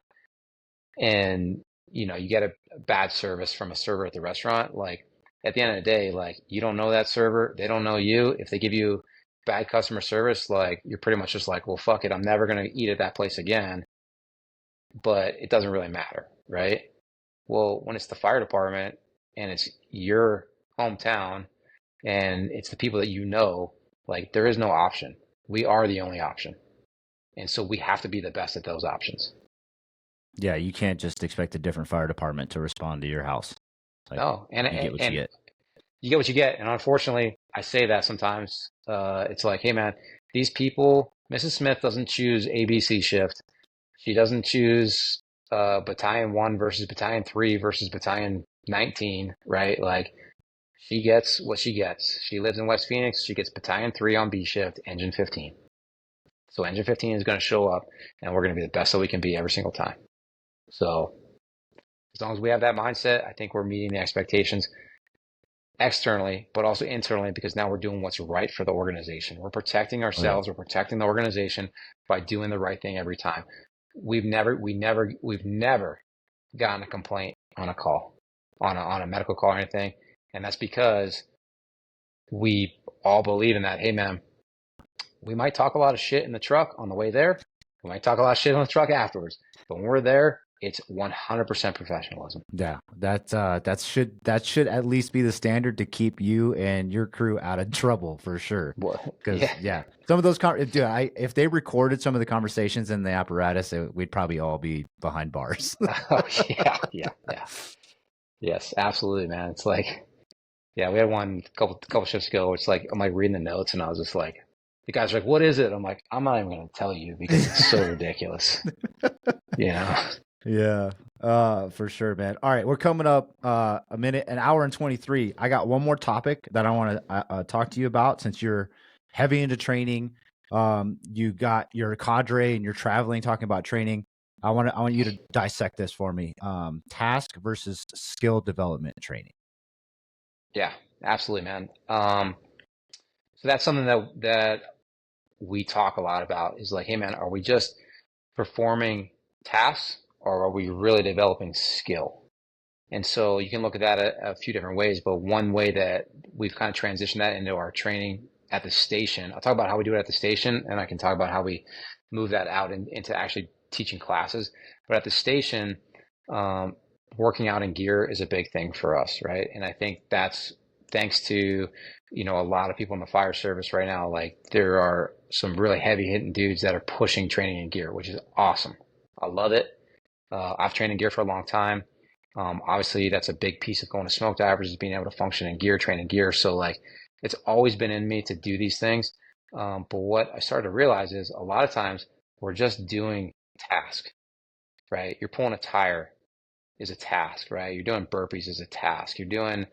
and you get a bad service from a server at the restaurant, like at the end of the day, like you don't know that server, they don't know you. If they give you bad customer service, like you're pretty much just like, well, fuck it, I'm never gonna eat at that place again. But it doesn't really matter, right? Well, when it's the fire department and it's your hometown and it's the people that you know, like there is no option. We are the only option. And so we have to be the best at those options. Yeah, you can't just expect a different fire department to respond to your house. Like No, you get what you and get. you get what you get. And unfortunately, I say that sometimes. It's like, hey man, these people, Mrs. Smith doesn't choose ABC shift. She doesn't choose Battalion 1 versus Battalion 3 versus Battalion 19, right? Like she gets what she gets. She lives in West Phoenix. She gets Battalion 3 on B shift, Engine 15. So Engine 15 is going to show up, and we're going to be the best that we can be every single time. So as long as we have that mindset, I think we're meeting the expectations externally, but also internally, because now we're doing what's right for the organization. We're protecting Oh yeah. ourselves. We're protecting the organization by doing the right thing every time. We've never gotten a complaint on a call, on a medical call or anything. And that's because we all believe in that. Hey man, we might talk a lot of shit in the truck on the way there. We might talk a lot of shit on the truck afterwards, but when we're there, it's 100% professionalism. Yeah, that should at least be the standard to keep you and your crew out of trouble for sure. Well, Because yeah. yeah, some of those if they recorded some of the conversations in the apparatus, we'd probably all be behind bars. Oh, yeah. Yes, absolutely, man. It's like, yeah, we had one couple shifts ago. It's like I'm like reading the notes, and I was just like, the guys are like, "What is it?" I'm like, "I'm not even going to tell you because it's so ridiculous." You know? Yeah, for sure, man. All right, we're coming up an hour and 23. I got one more topic that I want to talk to you about since you're heavy into training. You got your cadre and you're traveling, talking about training. I want you to dissect this for me. Task versus skill development training. Yeah, absolutely, man. So that's something that we talk a lot about is like, hey, man, are we just performing tasks or are we really developing skill? And so you can look at that a few different ways, but one way that we've kind of transitioned that into our training at the station, I'll talk about how we do it at the station, and I can talk about how we move that out into actually teaching classes. But at the station, working out in gear is a big thing for us, right? And I think that's thanks to, a lot of people in the fire service right now, like there are some really heavy hitting dudes that are pushing training in gear, which is awesome. I love it. I've trained in gear for a long time. Obviously, that's a big piece of going to smoke divers is being able to function in gear, train in gear. So like, it's always been in me to do these things. But what I started to realize is a lot of times we're just doing task, right? You're pulling a tire is a task, right? You're doing burpees is a task. You're doing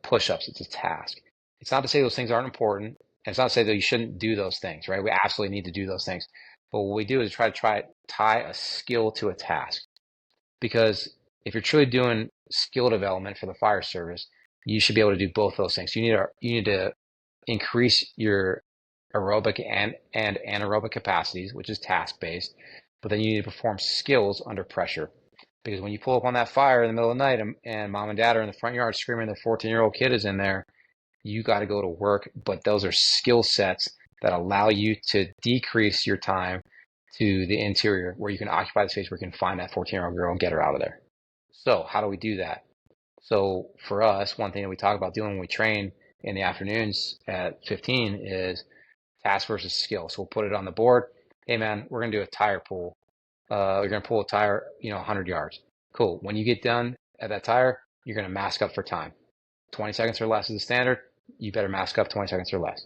push-ups. It's a task. It's not to say those things aren't important. And it's not to say that you shouldn't do those things, right? We absolutely need to do those things. But what we do is try to tie a skill to a task. Because if you're truly doing skill development for the fire service, you should be able to do both those things. You need to increase your aerobic and anaerobic capacities, which is task based, but then you need to perform skills under pressure. Because when you pull up on that fire in the middle of the night and mom and dad are in the front yard screaming their 14-year-old kid is in there, you got to go to work. But those are skill sets that allow you to decrease your time to the interior where you can occupy the space where you can find that 14-year-old girl and get her out of there. So how do we do that? So for us, one thing that we talk about doing when we train in the afternoons at 15 is task versus skill. So we'll put it on the board. Hey man, we're going to do a tire pull. You're going to pull a tire, 100 yards. Cool. When you get done at that tire, you're going to mask up for time. 20 seconds or less is the standard. You better mask up 20 seconds or less.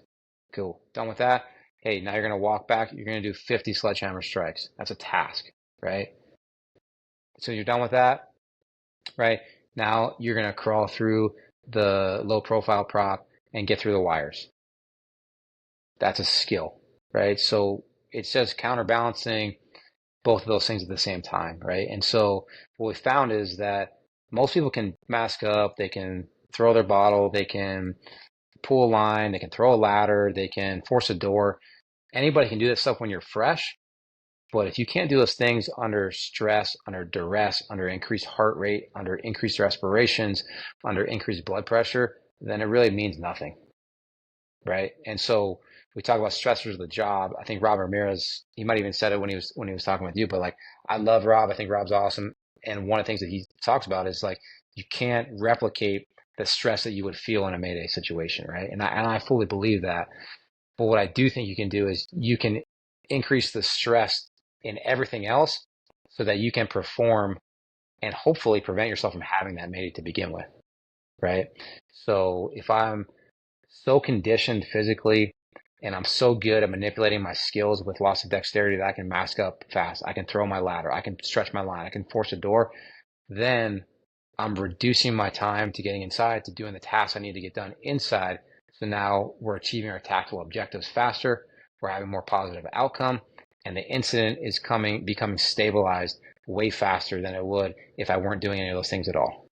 Cool. Done with that. Hey, now you're going to walk back. You're going to do 50 sledgehammer strikes. That's a task, right? So you're done with that, right? Now you're going to crawl through the low profile prop and get through the wires. That's a skill, right? So it's just counterbalancing both of those things at the same time, right? And so what we found is that most people can mask up, they can throw their bottle, they can pull a line, they can throw a ladder, they can force a door. Anybody can do that stuff when you're fresh. But if you can't do those things under stress, under duress, under increased heart rate, under increased respirations, under increased blood pressure, then it really means nothing, right? And so we talk about stressors of the job. I think Rob Ramirez, he might even said it when he was talking with you, but like I love Rob. I think Rob's awesome. And one of the things that he talks about is like you can't replicate the stress that you would feel in a Mayday situation, right? And I fully believe that. But what I do think you can do is you can increase the stress in everything else so that you can perform and hopefully prevent yourself from having that Mayday to begin with, right? So if I'm so conditioned physically and I'm so good at manipulating my skills with loss of dexterity that I can mask up fast, I can throw my ladder, I can stretch my line, I can force a door, then I'm reducing my time to getting inside, to doing the tasks I need to get done inside. So now we're achieving our tactical objectives faster, we're having more positive outcome, and the incident is becoming stabilized way faster than it would if I weren't doing any of those things at all.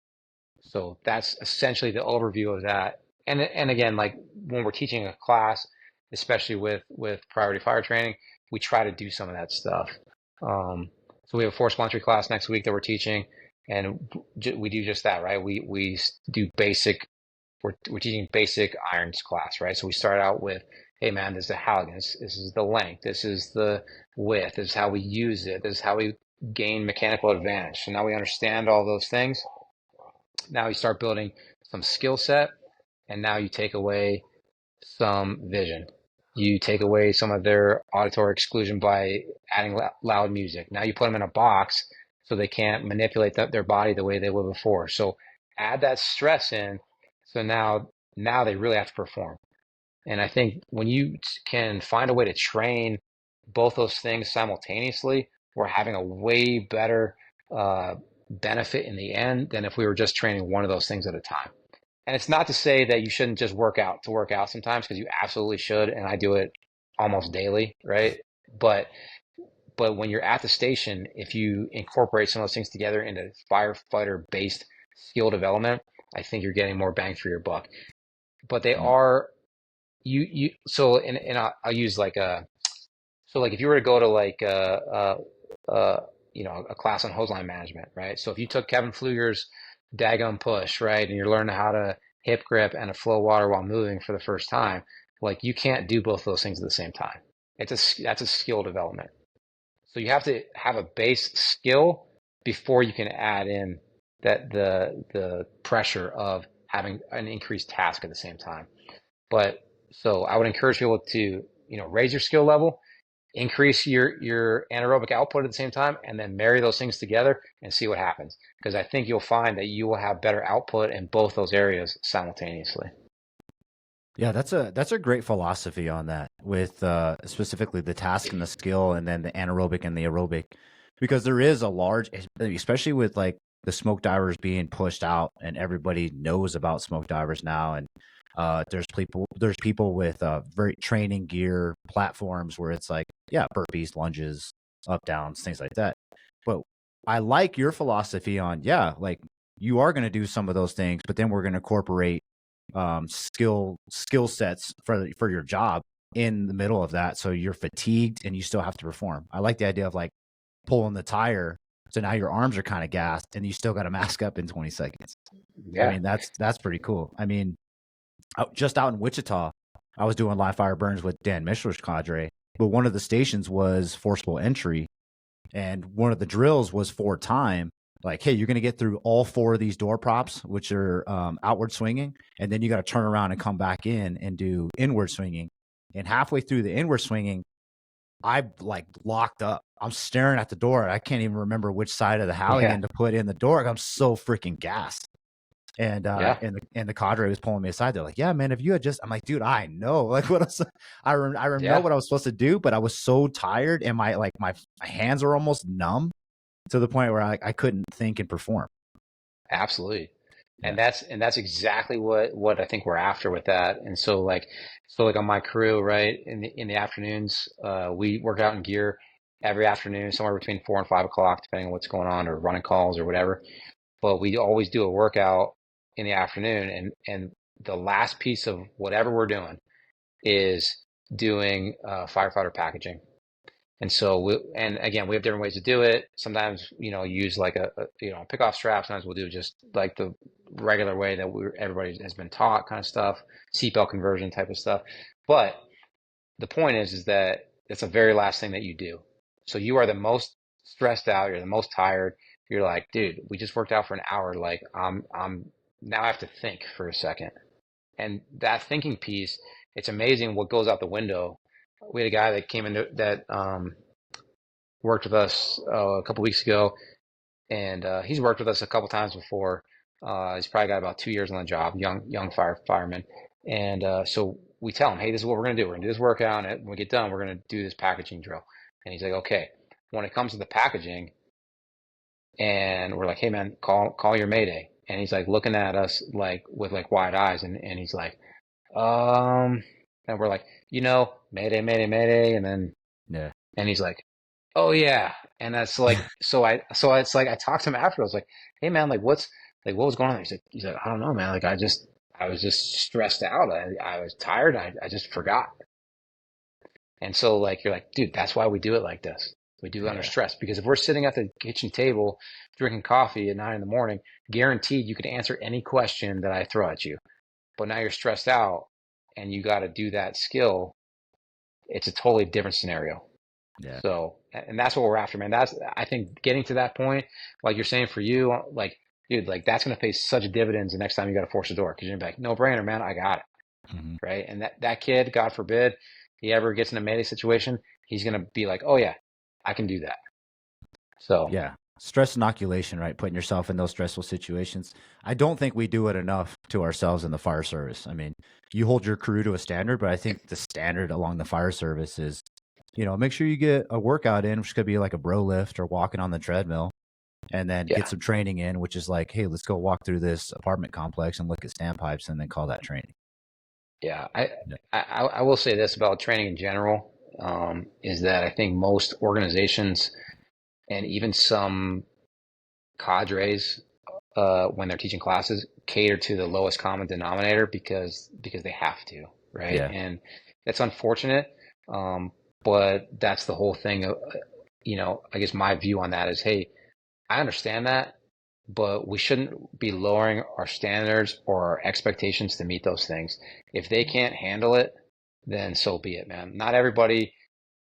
So that's essentially the overview of that. And again, like when we're teaching a class, especially with priority fire training, we try to do some of that stuff. So we have a force entry class next week that we're teaching, and we do just that, right? We do basic. We're teaching basic irons class, right? So we start out with, hey man, this is the Halligan, this is the length, this is the width, this is how we use it, this is how we gain mechanical advantage. So now we understand all those things. Now you start building some skill set, and now you take away some vision. You take away some of their auditory exclusion by adding loud music. Now you put them in a box so they can't manipulate their body the way they would before. So add that stress in. So now they really have to perform. And I think when you can find a way to train both those things simultaneously, we're having a way better benefit in the end than if we were just training one of those things at a time. And it's not to say that you shouldn't just work out to work out sometimes, because you absolutely should, and I do it almost daily, right? But when you're at the station, if you incorporate some of those things together into firefighter-based skill development, I think you're getting more bang for your buck. But they are so and I'll use like if you were to go to like a class on hose line management, right? So if you took Kevin Pfluger's daggum push, right, and you're learning how to hip grip and a flow water while moving for the first time, like you can't do both of those things at the same time. That's a skill development. So you have to have a base skill before you can add in that the pressure of having an increased task at the same time. But so I would encourage people to, raise your skill level, increase your anaerobic output at the same time, and then marry those things together and see what happens. Because I think you'll find that you will have better output in both those areas simultaneously. Yeah, that's a great philosophy on that with specifically the task and the skill, and then the anaerobic and the aerobic, because there is a large, especially with like the smoke divers being pushed out, and everybody knows about smoke divers now, and there's people with very training gear platforms where it's like, yeah, burpees, lunges, up downs, things like that. But I like your philosophy on, yeah, like you are going to do some of those things, but then we're going to incorporate skill sets for your job in the middle of that, so you're fatigued and you still have to perform. I like the idea of like pulling the tire, so now your arms are kind of gassed and you still got to mask up in 20 seconds. I Yeah. mean, that's pretty cool. I mean, just out in Wichita, I was doing live fire burns with Dan Mishler's cadre, but one of the stations was forcible entry, and one of the drills was for time. Like, hey, you're going to get through all 4 of these door props, which are outward swinging, and then you got to turn around and come back in and do inward swinging. And halfway through the inward swinging, I like locked up. I'm staring at the door. I can't even remember which side of the Halligan to put in the door. I'm so freaking gassed. And and the cadre was pulling me aside. They're like, "Yeah, man, if you had just," I'm like, "Dude, I know, like what else? I know what I was supposed to do, but I was so tired, and my hands were almost numb to the point where I couldn't think and perform." Absolutely. Yeah. And that's exactly what I think we're after with that. And so like on my crew, right, in the afternoons, we work out in gear every afternoon, somewhere between 4 and 5 o'clock, depending on what's going on, or running calls or whatever. But we always do a workout in the afternoon, and the last piece of whatever we're doing is doing firefighter packaging. And so and again, we have different ways to do it. Sometimes, use like a pick off strap. Sometimes we'll do just like the regular way that everybody has been taught, kind of stuff, seatbelt conversion type of stuff. But the point is that it's the very last thing that you do. So you are the most stressed out. You're the most tired. You're like, dude, we just worked out for an hour. Like, I'm now I have to think for a second. And that thinking piece, it's amazing what goes out the window. We had a guy that came in that worked with us a couple weeks ago, and he's worked with us a couple times before. He's probably got about 2 years on the job, young fireman. And so we tell him, hey, this is what we're going to do. We're going to do this workout, and when we get done, we're going to do this packaging drill. And he's like, okay. When it comes to the packaging, and we're like, hey, man, call your mayday. And he's like looking at us like with like wide eyes, and he's like, and we're like, mayday, mayday, mayday, and then Yeah. and he's like, oh yeah. And that's like, so it's like I talked to him after. I was like, hey man, like what was going on? He's like, I don't know, man. Like I was just stressed out. I was tired. I just forgot. And so like you're like, dude, that's why we do it like this. We do it under stress, because if we're sitting at the kitchen table drinking coffee at 9 in the morning, guaranteed you could answer any question that I throw at you. But now you're stressed out and you got to do that skill. It's a totally different scenario. Yeah. So, and that's what we're after, man. I think getting to that point, like you're saying for you, like, dude, like that's going to pay such dividends the next time you got to force a door, because you're gonna be like, no brainer, man, I got it. Mm-hmm. Right. And that kid, God forbid, he ever gets in a melee situation, he's going to be like, oh yeah, I can do that. So, Yeah. Stress inoculation, right? Putting yourself in those stressful situations. I don't think we do it enough to ourselves in the fire service. I mean, you hold your crew to a standard, but I think the standard along the fire service is, make sure you get a workout in, which could be like a bro lift or walking on the treadmill, and then yeah. get some training in, which is like, hey, let's go walk through this apartment complex and look at standpipes, and then call that training. Yeah. I will say this about training in general, is that I think most organizations and even some cadres, when they're teaching classes, cater to the lowest common denominator because they have to, right? Yeah. And that's unfortunate, but that's the whole thing. I guess my view on that is, hey, I understand that, but we shouldn't be lowering our standards or our expectations to meet those things. If they can't handle it, then so be it, man. Not everybody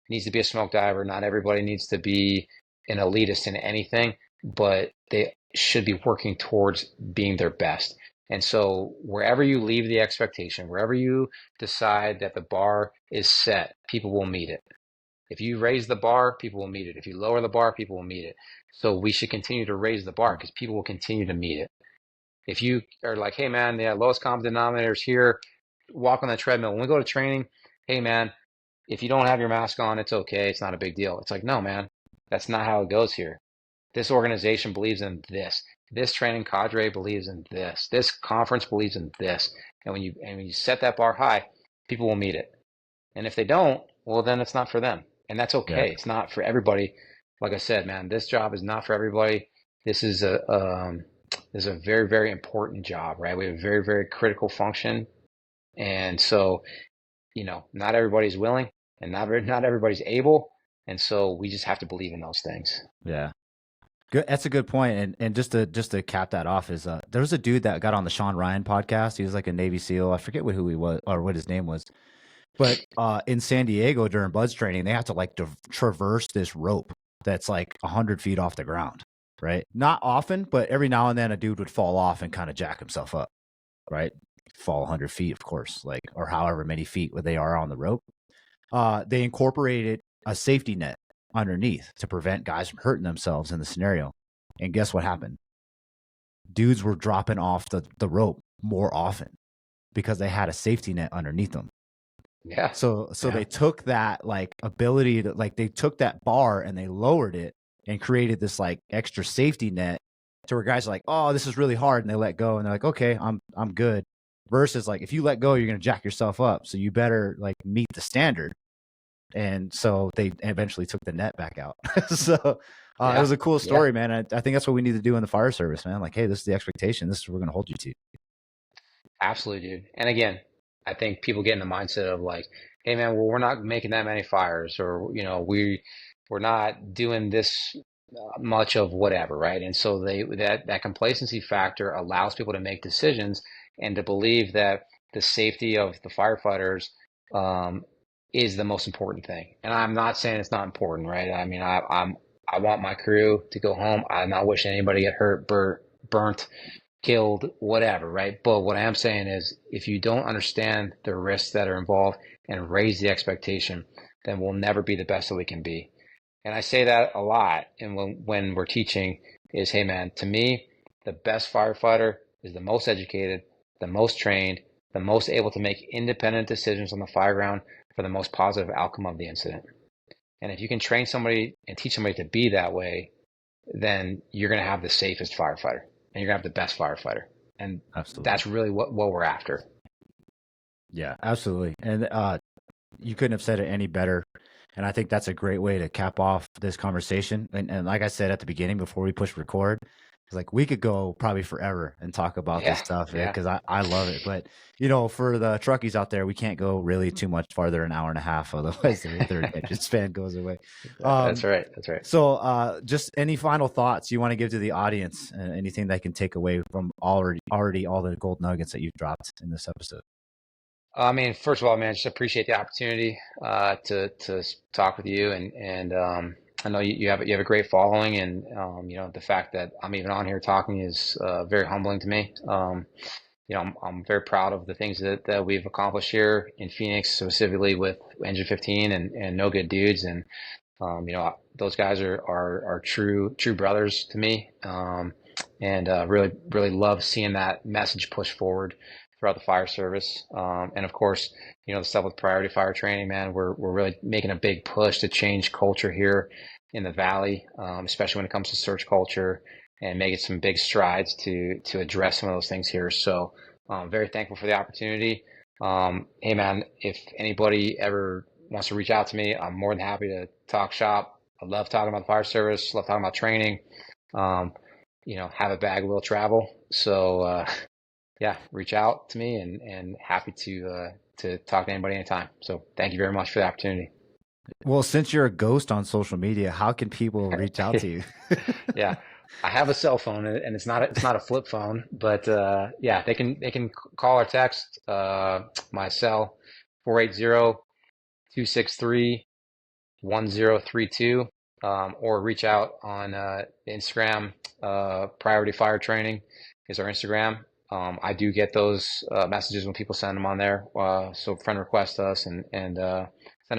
needs to be a smoke diver. Not everybody needs to be an elitist in anything, but they should be working towards being their best. And so wherever you leave the expectation, wherever you decide that the bar is set, people will meet it. If you raise the bar, people will meet it. If you lower the bar, people will meet it. So we should continue to raise the bar because people will continue to meet it. If you are like, hey man, the lowest common denominator is here, walk on the treadmill. When we go to training, hey man, if you don't have your mask on, it's okay. It's not a big deal. It's like, no, man, that's not how it goes here. This organization believes in this. This training cadre believes in this. This conference believes in this. And when you set that bar high, people will meet it. And if they don't, well, then it's not for them. And that's Yeah. okay. It's not for everybody. Like I said, man, this job is not for everybody. This is a very, very important job, right? We have a very, very critical function. And so, not everybody's willing and not everybody's able. And so we just have to believe in those things. Yeah. Good. That's a good point. And just to cap that off is there was a dude that got on the Sean Ryan podcast. He was like a Navy SEAL. I forget who he was or what his name was. But in San Diego during BUD/S training, they have to like traverse this rope that's like 100 feet off the ground, right? Not often, but every now and then a dude would fall off and kind of jack himself up, right? Fall 100 feet, of course, like, or however many feet they are on the rope. They incorporated a safety net underneath to prevent guys from hurting themselves in the scenario. And guess what happened? Dudes were dropping off the rope more often because they had a safety net underneath them. Yeah. So they took that like ability to like, they took that bar and they lowered it and created this like extra safety net to where guys are like, oh, this is really hard. And they let go and they're like, okay, I'm good. Versus like, if you let go, you're going to jack yourself up. So you better like meet the standard. And so they eventually took the net back out. So it was a cool story, man. I think that's what we need to do in the fire service, man. Like, hey, this is the expectation. This is what we're going to hold you to. Absolutely, dude. And again, I think people get in the mindset of like, hey man, well, we're not making that many fires, or we're not doing this much of whatever, right? And so that complacency factor allows people to make decisions and to believe that the safety of the firefighters is the most important thing. And I'm not saying it's not important, right? I mean, I want my crew to go home. I'm not wishing anybody get hurt, burnt, killed, whatever, right? But what I am saying is if you don't understand the risks that are involved and raise the expectation, then we'll never be the best that we can be. And I say that a lot. And when we're teaching is, hey man, to me, the best firefighter is the most educated, the most trained, the most able to make independent decisions on the fire ground for the most positive outcome of the incident. And if you can train somebody and teach somebody to be that way, then you're going to have the safest firefighter and you're going to have the best firefighter. And absolutely, that's really what we're after. Yeah, absolutely. And you couldn't have said it any better. And I think that's a great way to cap off this conversation. And like I said at the beginning, before we push record, it's like we could go probably forever and talk about this stuff because I love it. But, for the truckies out there, we can't go really too much farther than an hour and a half. Otherwise, their attention span goes away. That's right. So just any final thoughts you want to give to the audience and anything they can take away from already all the gold nuggets that you've dropped in this episode? I mean, first of all, man, just appreciate the opportunity to talk with you, and I know you have a great following, and the fact that I'm even on here talking is very humbling to me. I'm very proud of the things that we've accomplished here in Phoenix, specifically with Engine 15 and No Good Dudes, and those guys are true brothers to me, and really really love seeing that message push forward throughout the fire service. And of course, the stuff with priority fire training, man, we're really making a big push to change culture here in the Valley, especially when it comes to search culture, and making some big strides to address some of those things here. So I'm very thankful for the opportunity. Hey man, if anybody ever wants to reach out to me, I'm more than happy to talk shop. I love talking about the fire service, love talking about training. Have a bag, will travel. So, reach out to me and happy to talk to anybody anytime. So thank you very much for the opportunity. Well, since you're a ghost on social media, how can people reach out to you? Yeah, I have a cell phone and it's not a flip phone, but they can call or text my cell 480-263-1032 or reach out on Instagram. Priority Fire Training is our Instagram. I do get those messages when people send them on there. So friend request us and send a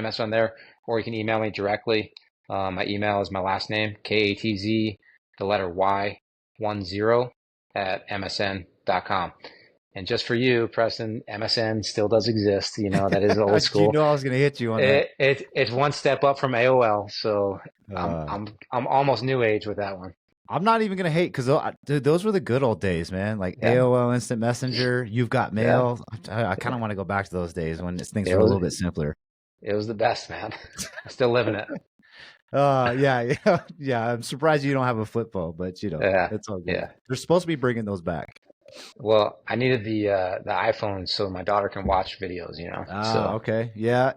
message on there, or you can email me directly. My email is my last name, KATZ, the letter Y10 at MSN.com. And just for you, Preston, MSN still does exist. You know, that is old You school. know I was going to hit you on that. It's one step up from AOL, so Uh, I'm almost new age with that one. I'm not even going to hate because those were the good old days, man. Like Yeah, AOL Instant Messenger, You've Got yeah. Mail. I kind of want to go back to those days when things It were a was little bit simpler. it was the best, man. Still living it. Yeah. Yeah. I'm surprised you don't have a flip phone, but Yeah, it's all good. yeah. They're supposed to be bringing those back. Well, I needed the iPhone so my daughter can watch videos, you know. Ah, So okay. Yeah.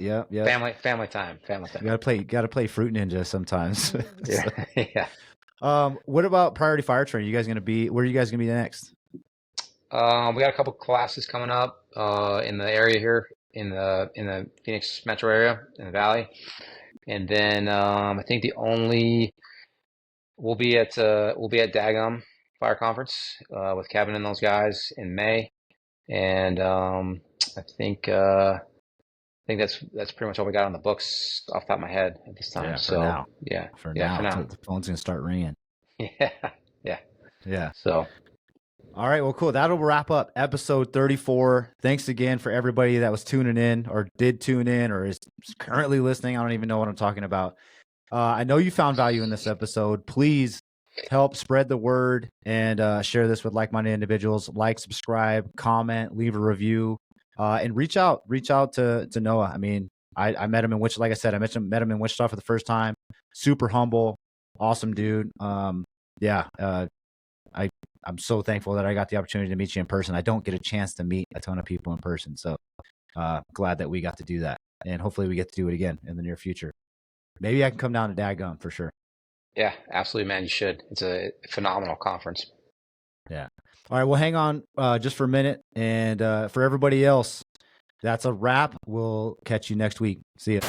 family time. You gotta play Fruit Ninja sometimes. Yeah, So, yeah. what about Priority Fire Training? Where are you guys gonna be next? We got a couple classes coming up in the area here in the Phoenix metro area in the valley, and then I think the only we'll be at Dagum Fire Conference with Kevin and those guys in May, and I think that's pretty much all we got on the books off the top of my head at this time. Yeah, for So now. yeah, For yeah, for now, now. the phone's gonna start ringing. Yeah, yeah. Yeah. So All right. Well, cool. That'll wrap up episode 34. Thanks again for everybody that was tuning in or did tune in or is currently listening. I don't even know what I'm talking about. I know you found value in this episode. Please help spread the word and share this with like-minded individuals. Like, subscribe, comment, leave a review, and reach out to Noah. I mean, I met him in Wichita. Like I said, met him in Wichita for the first time. Super humble, awesome dude. I'm so thankful that I got the opportunity to meet you in person. I don't get a chance to meet a ton of people in person. So glad that we got to do that. And hopefully we get to do it again in the near future. Maybe I can come down to Dadgum for sure. yeah, absolutely, man. You should. It's a phenomenal conference. Yeah. All right. Well, hang on just for a minute. And for everybody else, that's a wrap. We'll catch you next week. See ya.